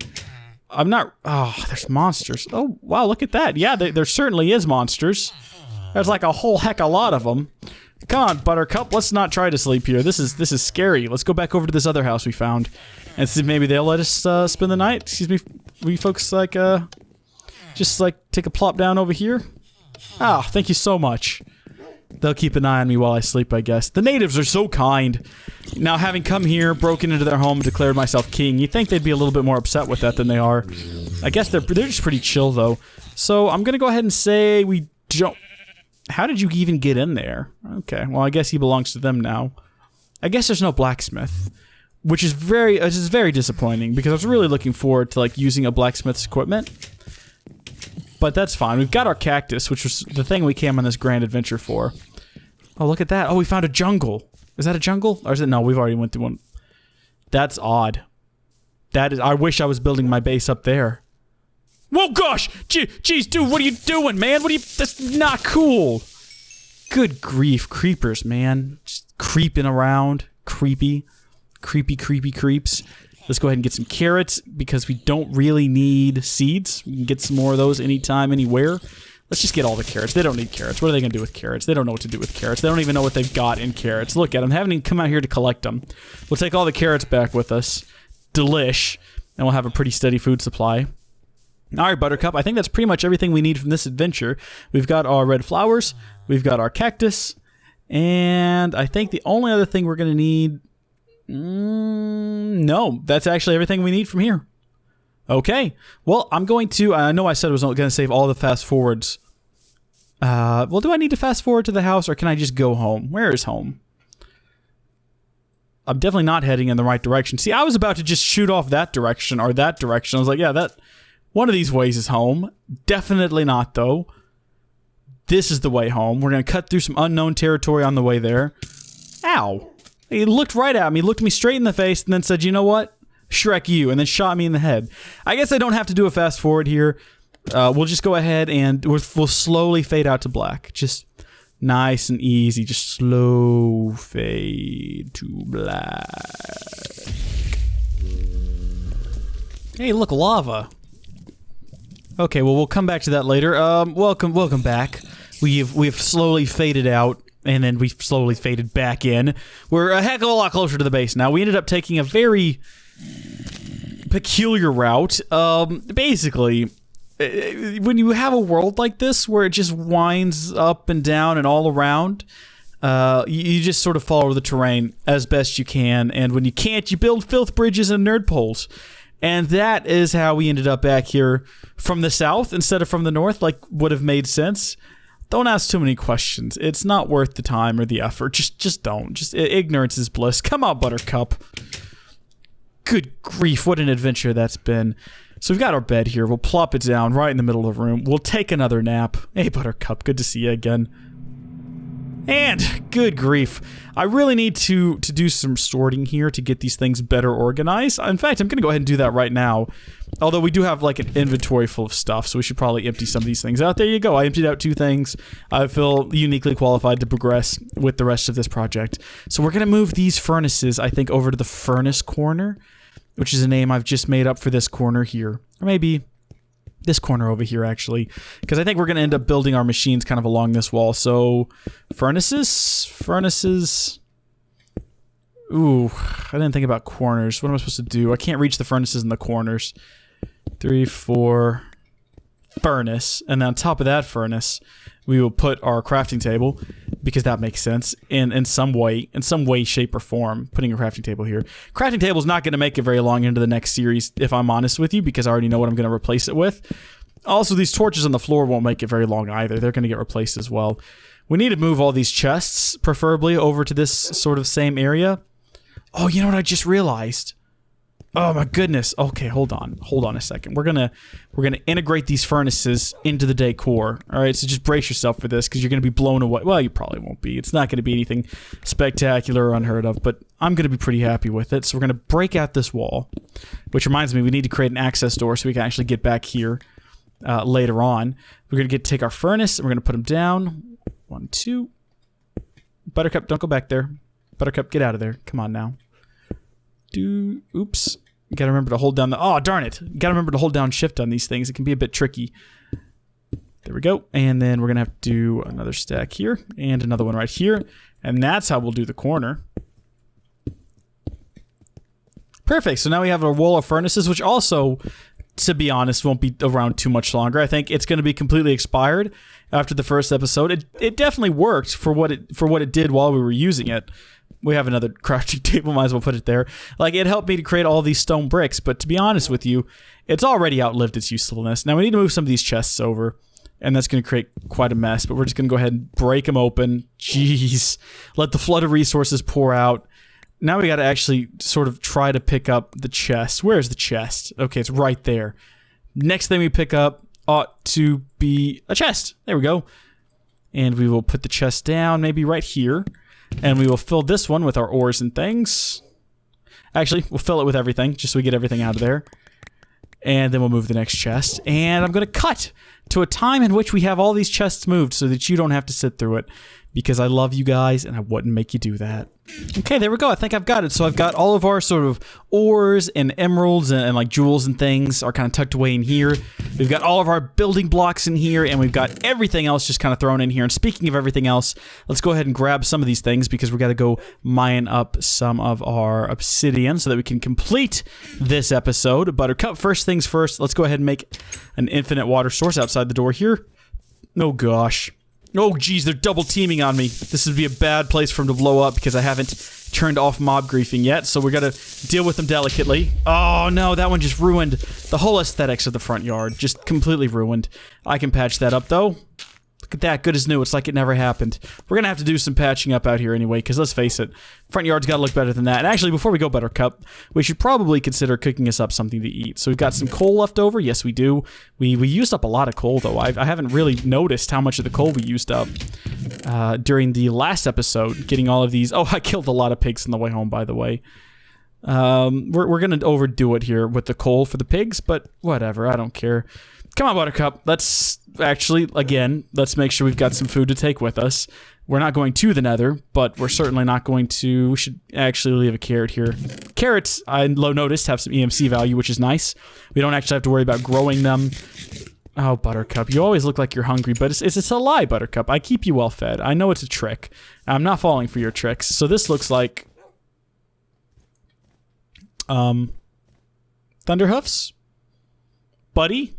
[SPEAKER 1] I'm not... Oh, there's monsters. Oh, wow, look at that. Yeah, there certainly is monsters. There's like a whole heck of a lot of them. Come on, Buttercup, let's not try to sleep here. This is scary. Let's go back over to this other house we found and see if maybe they'll let us spend the night. Excuse me, we folks like, just like take a plop down over here. Ah, thank you so much. They'll keep an eye on me while I sleep, I guess. The natives are so kind. Now, having come here, broken into their home, and declared myself king, you'd think they'd be a little bit more upset with that than they are. I guess they're just pretty chill, though. So I'm gonna go ahead and say we don't... How did you even get in there? Okay, well, I guess he belongs to them now. I guess there's no blacksmith, which is very disappointing, because I was really looking forward to, like, using a blacksmith's equipment. But that's fine. We've got our cactus, which was the thing we came on this grand adventure for. Oh, look at that. Oh, we found a jungle. Is that a jungle? Or is it? No, we've already went through one. That's odd. That is... I wish I was building my base up there. Whoa, gosh! Jeez, dude, what are you doing, man? What are you... That's not cool. Good grief. Creepers, man. Just creeping around. Creepy. Creepy creeps. Let's go ahead and get some carrots, because we don't really need seeds. We can get some more of those anytime, anywhere. Let's just get all the carrots. They don't need carrots. What are they going to do with carrots? They don't know what to do with carrots. They don't even know what they've got in carrots. Look at them. Having to come out here to collect them. We'll take all the carrots back with us. Delish. And we'll have a pretty steady food supply. Alright, Buttercup. I think that's pretty much everything we need from this adventure. We've got our red flowers. We've got our cactus. And I think the only other thing we're going to need... no, that's actually everything we need from here. Okay, well, I'm going to... I know I said I was going to save all the fast forwards. Well, do I need to fast forward to the house, or can I just go home? Where is home? I'm definitely not heading in the right direction. See, I was about to just shoot off that direction or that direction. I was like, yeah, that... One of these ways is home. Definitely not, though. This is the way home. We're going to cut through some unknown territory on the way there. Ow. He looked right at me, looked me straight in the face, and then said, you know what? Shrek you, and then shot me in the head. I guess I don't have to do a fast forward here. We'll just go ahead and we'll slowly fade out to black. Just nice and easy. Just slow fade to black. Hey, look, lava. Okay, well, we'll come back to that later. Welcome back. We've slowly faded out. And then we slowly faded back in. We're a heck of a lot closer to the base now. We ended up taking a very peculiar route. Basically, when you have a world like this where it just winds up and down and all around, you just sort of follow the terrain as best you can. And when you can't, you build filth bridges and nerd poles. And that is how we ended up back here from the south instead of from the north, like would have made sense. Don't ask too many questions. It's not worth the time or the effort. Just don't. Just ignorance is bliss. Come on, Buttercup. Good grief, what an adventure that's been. So we've got our bed here. We'll plop it down right in the middle of the room. We'll take another nap. Hey, Buttercup, good to see you again. And good grief, I really need to do some sorting here to get these things better organized. In fact, I'm gonna go ahead and do that right now. Although we do have like an inventory full of stuff, so we should probably empty some of these things out. There you go. I emptied out 2 things. I feel uniquely qualified to progress with the rest of this project. So we're gonna move these furnaces, I think, over to the furnace corner, which is a name I've just made up for this corner here, or maybe this corner over here, actually, because I think we're going to end up building our machines kind of along this wall. So, furnaces. Ooh, I didn't think about corners. What am I supposed to do? I can't reach the furnaces in the corners. 3, 4, furnace, and then on top of that furnace, we will put our crafting table, because that makes sense in some way, shape, or form. Putting a crafting table here. Crafting table is not going to make it very long into the next series, if I'm honest with you, because I already know what I'm going to replace it with. Also, these torches on the floor won't make it very long either. They're going to get replaced as well. We need to move all these chests, preferably over to this sort of same area. Oh, you know what I just realized? Oh my goodness. Okay, hold on a second. We're gonna integrate these furnaces into the decor. All right, so just brace yourself for this, because you're gonna be blown away. Well, you probably won't be. It's not gonna be anything spectacular or unheard of, but I'm gonna be pretty happy with it. So we're gonna break out this wall, which reminds me, we need to create an access door so we can actually get back here later on. We're gonna take our furnace and we're gonna put them down. 1, 2. Buttercup, don't go back there. Buttercup, get out of there. Come on now. Oops. You gotta remember to hold down the... Oh, darn it. You gotta remember to hold down shift on these things. It can be a bit tricky. There we go. And then we're gonna have to do another stack here. And another one right here. And that's how we'll do the corner. Perfect. So now we have a wall of furnaces, which also to be honest, won't be around too much longer. I think it's going to be completely expired after the first episode. It definitely worked for what it did while we were using it. We have another crafting table, might as well put it there. Like, it helped me to create all these stone bricks, but to be honest with you, it's already outlived its usefulness. Now we need to move some of these chests over, and that's going to create quite a mess, but we're just going to go ahead and break them open. Jeez. Let the flood of resources pour out. Now we got to actually sort of try to pick up the chest. Where's the chest? Okay, it's right there. Next thing we pick up ought to be a chest. There we go. And we will put the chest down, maybe right here. And we will fill this one with our ores and things. Actually, we'll fill it with everything, just so we get everything out of there. And then we'll move the next chest. And I'm going to cut to a time in which we have all these chests moved so that you don't have to sit through it. Because I love you guys, and I wouldn't make you do that. Okay, there we go. I think I've got it. So I've got all of our sort of ores and emeralds and like jewels and things are kind of tucked away in here. We've got all of our building blocks in here, and we've got everything else just kind of thrown in here. And speaking of everything else, let's go ahead and grab some of these things because we got to go mine up some of our obsidian so that we can complete this episode. Buttercup, first things first, let's go ahead and make an infinite water source outside the door here. Oh, gosh. Oh, geez, they're double teaming on me. This would be a bad place for them to blow up because I haven't turned off mob griefing yet, so we gotta deal with them delicately. Oh, no, that one just ruined the whole aesthetics of the front yard. Just completely ruined. I can patch that up, though. Look at that, good as new. It's like it never happened. We're gonna have to do some patching up out here anyway, because let's face it, front yard's gotta look better than that. And actually, before we go, Buttercup, we should probably consider cooking us up something to eat. So we've got some coal left over. Yes, we do. We used up a lot of coal, though. I haven't really noticed how much of the coal we used up during the last episode, getting all of these. Oh, I killed a lot of pigs on the way home, by the way. We're gonna overdo it here with the coal for the pigs, but whatever, I don't care. Come on, Buttercup. Let's actually, again, let's make sure we've got some food to take with us. We're not going to the Nether, but we're certainly not going to... We should actually leave a carrot here. Carrots, I noticed, have some EMC value, which is nice. We don't actually have to worry about growing them. Oh, Buttercup, you always look like you're hungry, but it's a lie, Buttercup. I keep you well fed. I know it's a trick. I'm not falling for your tricks. So this looks like... Thunderhoofs? Buddy?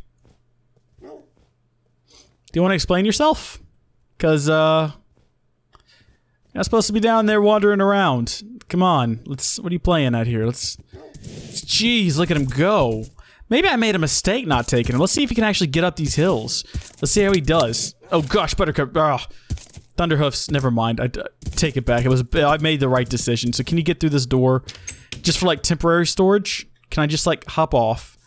[SPEAKER 1] Do you want to explain yourself? Because, you're not supposed to be down there wandering around. Come on. What are you playing at here? Jeez, look at him go. Maybe I made a mistake not taking him. Let's see if he can actually get up these hills. Let's see how he does. Oh, gosh, Buttercup. Thunderhoofs, never mind. I take it back. I made the right decision. So can you get through this door? Just for, like, temporary storage? Can I just, like, hop off?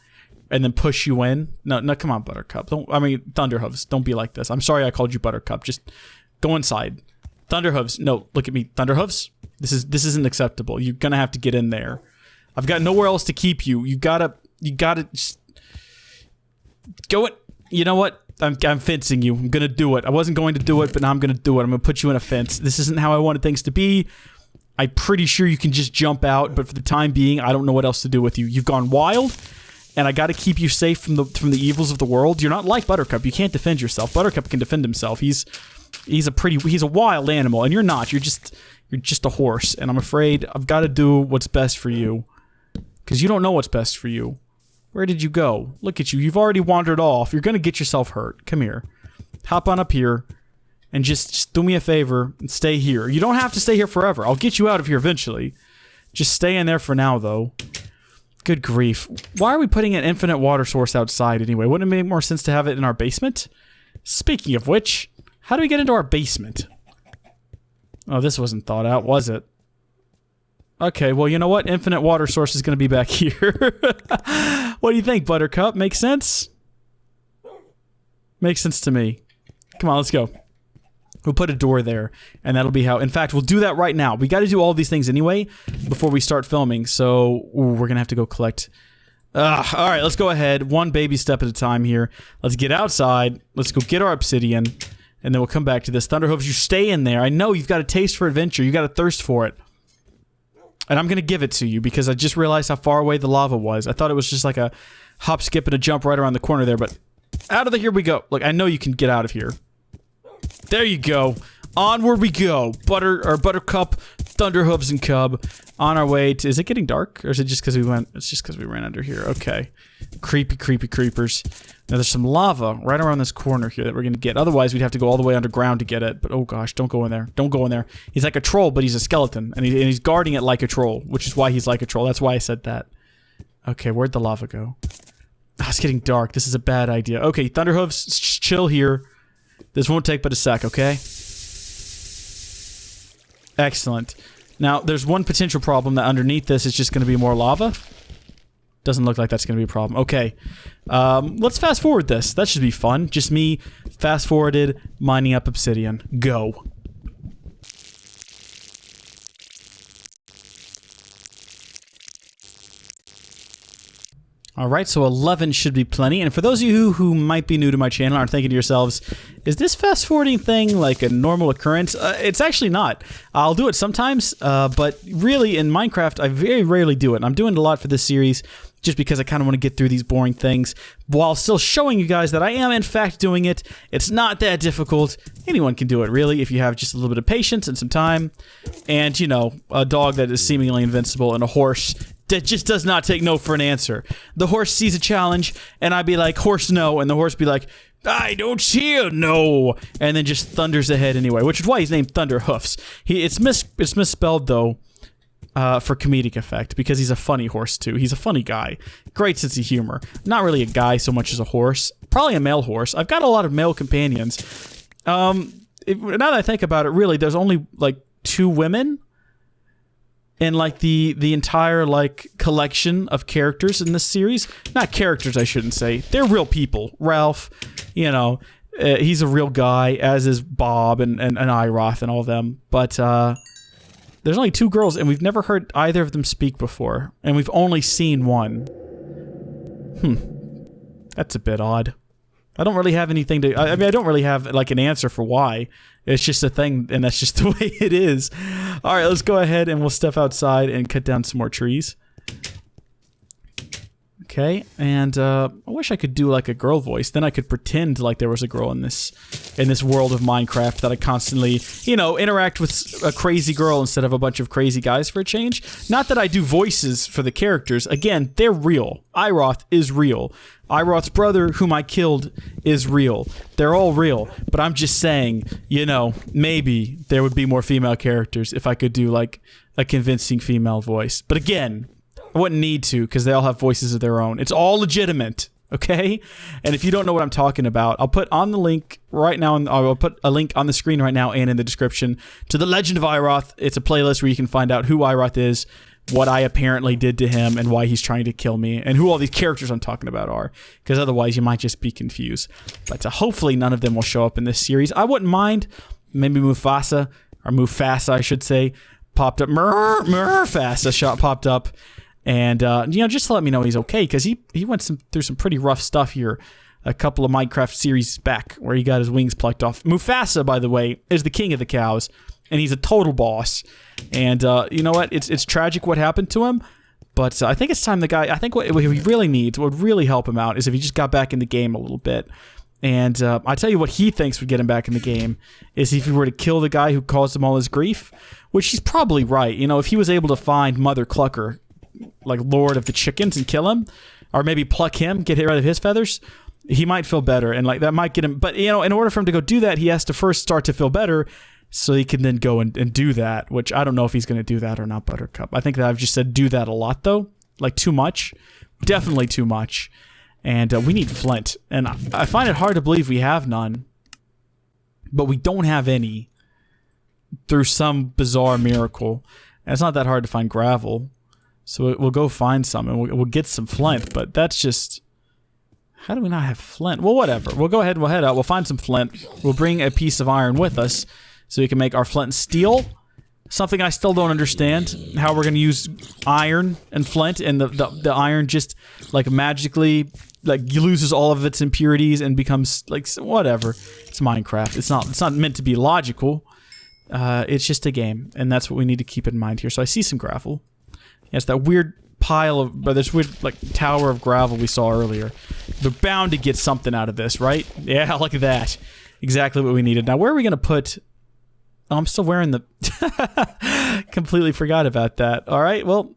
[SPEAKER 1] And then push you in? No, come on, Buttercup. Thunderhooves, don't be like this. I'm sorry I called you Buttercup. Just go inside. Thunderhooves, no, look at me. Thunderhooves, this isn't acceptable. You're gonna have to get in there. I've got nowhere else to keep you. You gotta just... Go it. You know what? I'm fencing you. I'm gonna do it. I wasn't going to do it, but now I'm gonna do it. I'm gonna put you in a fence. This isn't how I wanted things to be. I'm pretty sure you can just jump out, but for the time being, I don't know what else to do with you. You've gone wild. And I got to keep you safe from the evils of the world. You're not like Buttercup. You can't defend yourself. Buttercup can defend himself. He's a wild animal, and you're not. You're just a horse. And I'm afraid I've got to do what's best for you, because you don't know what's best for you. Where did you go? Look at you. You've already wandered off. You're gonna get yourself hurt. Come here. Hop on up here, and just do me a favor and stay here. You don't have to stay here forever. I'll get you out of here eventually. Just stay in there for now, though. Good grief. Why are we putting an infinite water source outside anyway? Wouldn't it make more sense to have it in our basement? Speaking of which, how do we get into our basement? Oh, this wasn't thought out, was it? Okay, well, you know what? Infinite water source is going to be back here. What do you think, Buttercup? Makes sense? Makes sense to me. Come on, let's go. We'll put a door there, and that'll be how... In fact, we'll do that right now. We got to do all these things anyway before we start filming, so we're going to have to go collect... all right, let's go ahead. One baby step at a time here. Let's get outside. Let's go get our obsidian, and then we'll come back to this. Thunderhooves, you stay in there. I know you've got a taste for adventure. You got a thirst for it. And I'm going to give it to you because I just realized how far away the lava was. I thought it was just like a hop, skip, and a jump right around the corner there, but out of the... Here we go. Look, I know you can get out of here. There you go. Onward we go. Buttercup Thunderhooves and Cub on our way to... Is it getting dark? Or is it just because we went... It's just because we ran under here. Okay. Creepy, creepy creepers. Now, there's some lava right around this corner here that we're going to get. Otherwise, we'd have to go all the way underground to get it. But, oh gosh, don't go in there. Don't go in there. He's like a troll, but he's a skeleton. And he's guarding it like a troll, which is why he's like a troll. That's why I said that. Okay, where'd the lava go? Oh, it's getting dark. This is a bad idea. Okay, Thunderhooves, chill here. This won't take but a sec, okay? Excellent. Now, there's one potential problem that underneath this is just going to be more lava. Doesn't look like that's going to be a problem. Okay. Let's fast forward this. That should be fun. Just me fast forwarded, mining up obsidian. Go. Alright, so 11 should be plenty, and for those of you who might be new to my channel and are thinking to yourselves, is this fast forwarding thing like a normal occurrence? It's actually not. I'll do it sometimes, but really in Minecraft I very rarely do it. And I'm doing it a lot for this series just because I kind of want to get through these boring things while still showing you guys that I am in fact doing it. It's not that difficult. Anyone can do it really if you have just a little bit of patience and some time and, you know, a dog that is seemingly invincible and a horse that just does not take no for an answer. The horse sees a challenge, and I'd be like, horse, no, and the horse be like, I don't see a no, and then just thunders ahead anyway, which is why he's named Thunderhoofs. It's misspelled, though, for comedic effect, because he's a funny horse, too. He's a funny guy. Great sense of humor. Not really a guy so much as a horse. Probably a male horse. I've got a lot of male companions. Now that I think about it, really, there's only, like, 2 women in like the entire like collection of characters in this series. Not characters, I shouldn't say. They're real people. Ralph, you know, he's a real guy, as is Bob and Iroth and all of them. But there's only 2 girls, and we've never heard either of them speak before, and we've only seen one. That's a bit odd. I don't really have anything to... I mean, I don't really have, like, an answer for why. It's just a thing, and that's just the way it is. Alright, let's go ahead and we'll step outside and cut down some more trees. Okay, and I wish I could do, like, a girl voice. Then I could pretend like there was a girl in this world of Minecraft that I constantly, you know, interact with a crazy girl instead of a bunch of crazy guys for a change. Not that I do voices for the characters. Again, they're real. Iroth is real. Iroth's brother, whom I killed, is real. They're all real. But I'm just saying, you know, maybe there would be more female characters if I could do, like, a convincing female voice. But again, I wouldn't need to, because they all have voices of their own. It's all legitimate, okay? And if you don't know what I'm talking about, I'll put on the link right now, I'll put a link on the screen right now and in the description to The Legend of Iroth. It's a playlist where you can find out who Iroth is, what I apparently did to him, and why he's trying to kill me, and who all these characters I'm talking about are, because otherwise you might just be confused. But hopefully none of them will show up in this series. I wouldn't mind. Maybe Mufasa, or Mufasa, I should say, popped up. Mufasa shot popped up, and you know, just to let me know he's okay, because he went through some pretty rough stuff here a couple of Minecraft series back, where he got his wings plucked off. Mufasa, by the way, is the king of the cows, and he's a total boss. And you know what? It's tragic what happened to him, but I think it's time the guy... I think what he really needs, what would really help him out, is if he just got back in the game a little bit. And I tell you what he thinks would get him back in the game, is if he were to kill the guy who caused him all his grief, which he's probably right. You know, if he was able to find Mother Clucker, like Lord of the Chickens, and kill him, or maybe pluck him, get rid of his feathers, he might feel better, and like that might get him... But, you know, in order for him to go do that, he has to first start to feel better, so he can then go and do that, which I don't know if he's going to do that or not, Buttercup. I think that I've just said do that a lot, though. Like, too much. Definitely too much. And we need flint. And I find it hard to believe we have none. But we don't have any. Through some bizarre miracle. And it's not that hard to find gravel. So we'll go find some, and we'll get some flint. But that's just... How do we not have flint? Well, whatever. We'll go ahead and we'll head out. We'll find some flint. We'll bring a piece of iron with us, so we can make our flint and steel. Something I still don't understand, how we're going to use iron and flint, and the iron just, like, magically, like, loses all of its impurities and becomes, like, whatever. It's Minecraft. It's not meant to be logical. It's just a game, and that's what we need to keep in mind here. So I see some gravel. Yes, that weird pile of, but this weird, like, tower of gravel we saw earlier. They're bound to get something out of this, right? Yeah, look at that. Exactly what we needed. Now, where are we going to put... Oh, I'm still wearing the... Completely forgot about that. All right, well,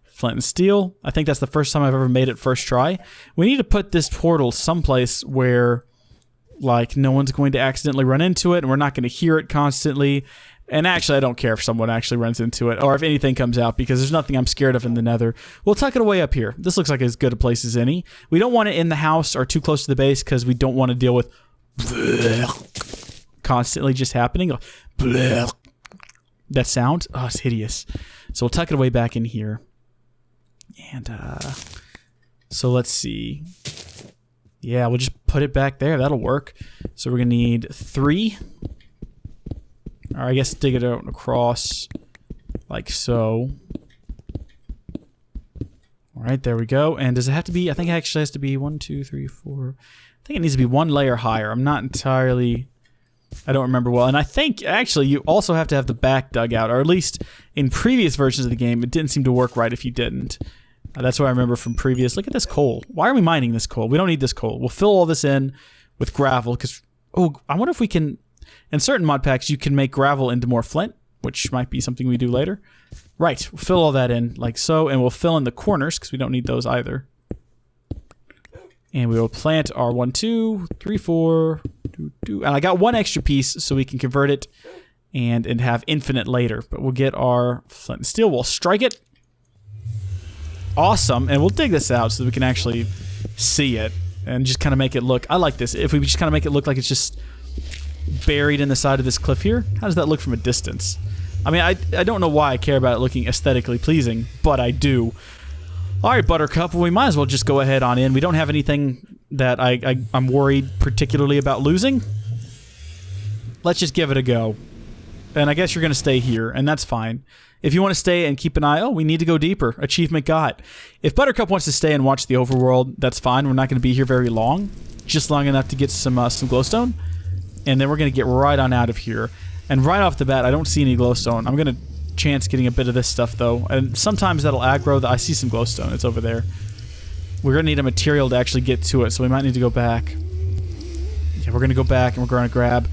[SPEAKER 1] flint and steel. I think that's the first time I've ever made it first try. We need to put this portal someplace where, like, no one's going to accidentally run into it, and we're not going to hear it constantly. And actually, I don't care if someone actually runs into it, or if anything comes out, because there's nothing I'm scared of in the Nether. We'll tuck it away up here. This looks like as good a place as any. We don't want it in the house or too close to the base, because we don't want to deal with constantly just happening. That sound? Oh, it's hideous. So we'll tuck it away back in here. And, so let's see. Yeah, we'll just put it back there. That'll work. So we're going to need 3. Or I guess dig it out across like so. All right, there we go. And does it have to be, I think it actually has to be 1, 2, 3, 4. I think it needs to be 1 layer higher. I'm not entirely, I don't remember well. And I think actually you also have to have the back dug out, or at least in previous versions of the game, it didn't seem to work right if you didn't. That's what I remember from previous. Look at this coal. Why are we mining this coal? We don't need this coal. We'll fill all this in with gravel because, oh, I wonder if we can, in certain mod packs, you can make gravel into more flint, which might be something we do later. Right, we'll fill all that in like so, and we'll fill in the corners because we don't need those either. And we will plant our 1, 2, 3, 4, 2, 2. And I got 1 extra piece so we can convert it and have infinite later. But we'll get our flint and steel. We'll strike it. Awesome. And we'll dig this out so that we can actually see it and just kind of make it look. I like this. If we just kind of make it look like it's just buried in the side of this cliff here. How does that look from a distance? I mean, I don't know why I care about it looking aesthetically pleasing, but I do. All right, Buttercup, well, we might as well just go ahead on in. We don't have anything that I'm worried particularly about losing. Let's just give it a go. And I guess you're going to stay here, and that's fine. If you want to stay and keep an eye, oh, we need to go deeper. Achievement got. If Buttercup wants to stay and watch the overworld, that's fine. We're not going to be here very long. Just long enough to get some glowstone. And then we're going to get right on out of here. And right off the bat, I don't see any glowstone. I'm going to chance getting a bit of this stuff, though. And sometimes that'll aggro. I see some glowstone. It's over there. We're going to need a material to actually get to it, so we might need to go back. Yeah, we're going to go back, and we're going to grab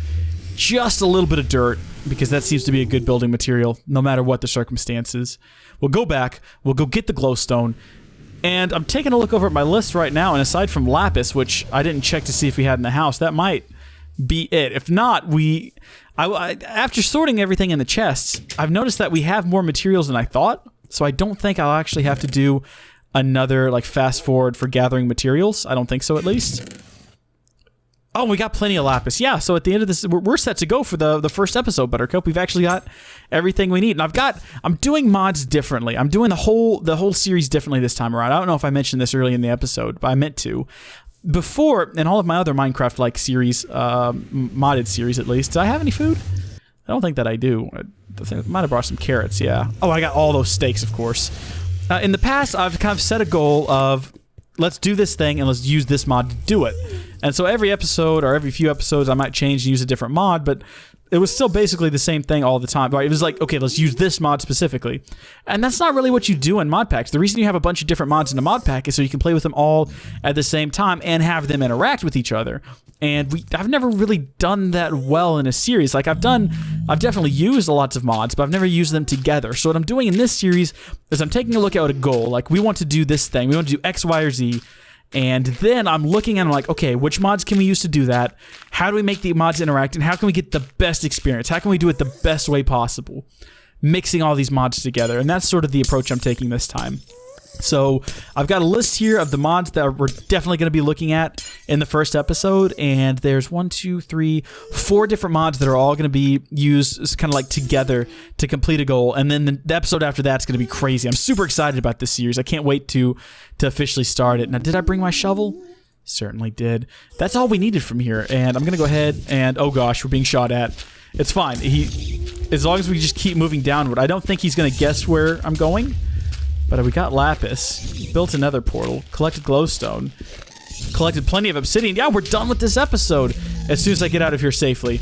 [SPEAKER 1] just a little bit of dirt, because that seems to be a good building material, no matter what the circumstances. We'll go back. We'll go get the glowstone. And I'm taking a look over at my list right now, and aside from lapis, which I didn't check to see if we had in the house, that might be it. If not, after sorting everything in the chests, I've noticed that we have more materials than I thought, so I don't think I'll actually have to do another like fast forward for gathering materials. I don't think so, at least. Oh, we got plenty of lapis. Yeah, so at the end of this, we're set to go for the first episode, Buttercup. We've actually got everything we need. And I'm doing mods differently. I'm doing the whole series differently this time around. I don't know if I mentioned this early in the episode, but I meant to. Before, in all of my other Minecraft-like series, modded series at least, do I have any food? I don't think that I do. I might have brought some carrots, yeah. Oh, I got all those steaks, of course. In the past, I've kind of set a goal of, let's do this thing and let's use this mod to do it. And so every episode or every few episodes, I might change and use a different mod, but it was still basically the same thing all the time. Right? It was like, okay, let's use this mod specifically. And that's not really what you do in mod packs. The reason you have a bunch of different mods in a mod pack is so you can play with them all at the same time and have them interact with each other. And I've never really done that well in a series. Like I've definitely used lots of mods, but I've never used them together. So what I'm doing in this series is I'm taking a look at a goal. Like we want to do this thing. We want to do X, Y, or Z. And then I'm looking and I'm like, okay, which mods can we use to do that? How do we make the mods interact? And how can we get the best experience? How can we do it the best way possible? Mixing all these mods together. And that's sort of the approach I'm taking this time. So I've got a list here of the mods that we're definitely going to be looking at in the first episode, and there's 1, 2, 3, 4 different mods that are all going to be used kind of like together to complete a goal, and then the episode after that's going to be crazy. I'm super excited about this series. I can't wait to officially start it. Now, did I bring my shovel? Certainly did. That's all we needed from here, and I'm going to go ahead and, oh gosh, we're being shot at. It's fine. As long as we just keep moving downward. I don't think he's going to guess where I'm going. But we got lapis, built another portal, collected glowstone, collected plenty of obsidian. Yeah, we're done with this episode as soon as I get out of here safely.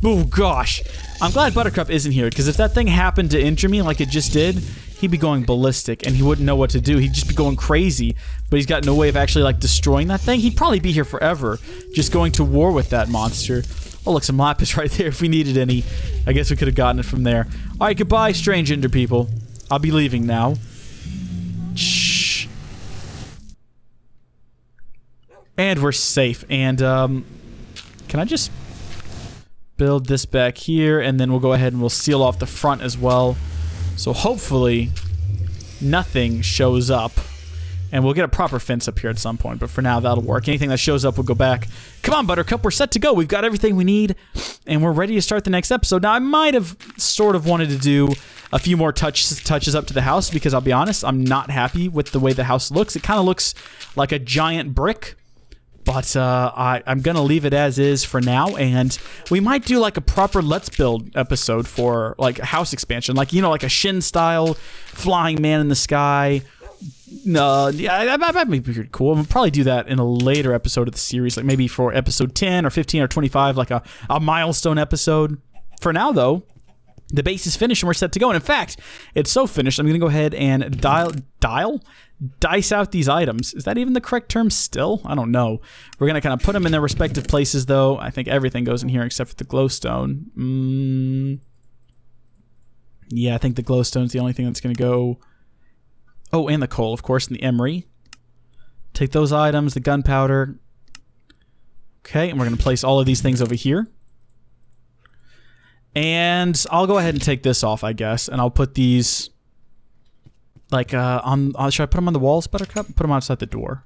[SPEAKER 1] Oh, gosh. I'm glad Buttercup isn't here, because if that thing happened to injure me like it just did, he'd be going ballistic, and he wouldn't know what to do. He'd just be going crazy, but he's got no way of actually, like, destroying that thing. He'd probably be here forever, just going to war with that monster. Oh, look, some lapis right there if we needed any. I guess we could have gotten it from there. All right, goodbye, strange ender people. I'll be leaving now. Shh. And we're safe. And, can I just build this back here, and then we'll go ahead and we'll seal off the front as well. So hopefully nothing shows up. And we'll get a proper fence up here at some point, but for now, that'll work. Anything that shows up will go back. Come on, Buttercup, we're set to go. We've got everything we need, and we're ready to start the next episode. Now, I might have sort of wanted to do a few more touches up to the house, because I'll be honest, I'm not happy with the way the house looks. It kind of looks like a giant brick, but I'm going to leave it as is for now, and we might do like a proper Let's Build episode for like a house expansion, like, you know, like a Shin-style flying man in the sky. No, yeah, that might be pretty cool. We'll probably do that in a later episode of the series, like maybe for episode 10 or 15 or 25, like a milestone episode. For now, though, the base is finished and we're set to go. And in fact, it's so finished, I'm going to go ahead and dice out these items. Is that even the correct term still? I don't know. We're going to kind of put them in their respective places, though. I think everything goes in here except for the glowstone. Yeah, I think the glowstone's the only thing that's going to go... Oh, and the coal, of course, and the emery. Take those items, the gunpowder. Okay, and we're going to place all of these things over here. And I'll go ahead and take this off, I guess, and I'll put these, like, should I put them on the walls, Buttercup? Put them outside the door.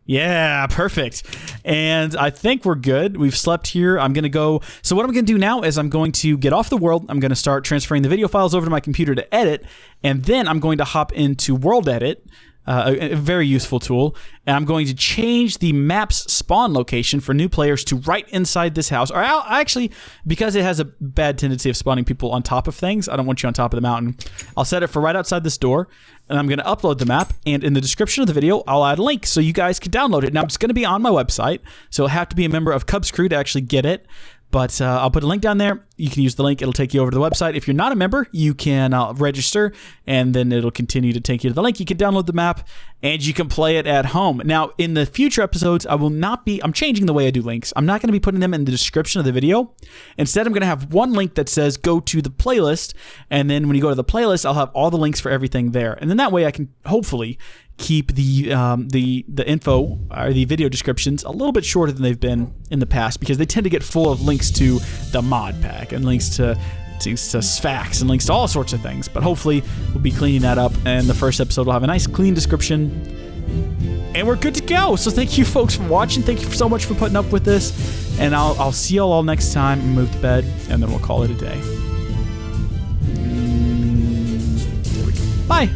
[SPEAKER 1] Yeah, perfect. And I think we're good. We've slept here. I'm going to go... So what I'm going to do now is I'm going to get off the world. I'm going to start transferring the video files over to my computer to edit. And then I'm going to hop into World Edit, a very useful tool. And I'm going to change the map's spawn location for new players to right inside this house. Or I'll actually, because it has a bad tendency of spawning people on top of things, I don't want you on top of the mountain. I'll set it for right outside this door. And I'm going to upload the map, and in the description of the video, I'll add a link so you guys can download it. Now, it's going to be on my website, so you'll have to be a member of Cub's Crew to actually get it. But I'll put a link down there. You can use the link. It'll take you over to the website. If you're not a member, you can register, and then it'll continue to take you to the link. You can download the map, and you can play it at home. Now, in the future episodes, I will not be... I'm changing the way I do links. I'm not going to be putting them in the description of the video. Instead, I'm going to have one link that says go to the playlist, and then when you go to the playlist, I'll have all the links for everything there. And then that way, I can hopefully keep the info or the video descriptions a little bit shorter than they've been in the past, because they tend to get full of links to the mod pack and links to facts and links to all sorts of things. But hopefully we'll be cleaning that up, and the first episode will have a nice clean description, and we're good to go. So thank you folks for watching. Thank you so much for putting up with this, and I'll see y'all all next time. Move to bed, and then we'll call it a day. Bye.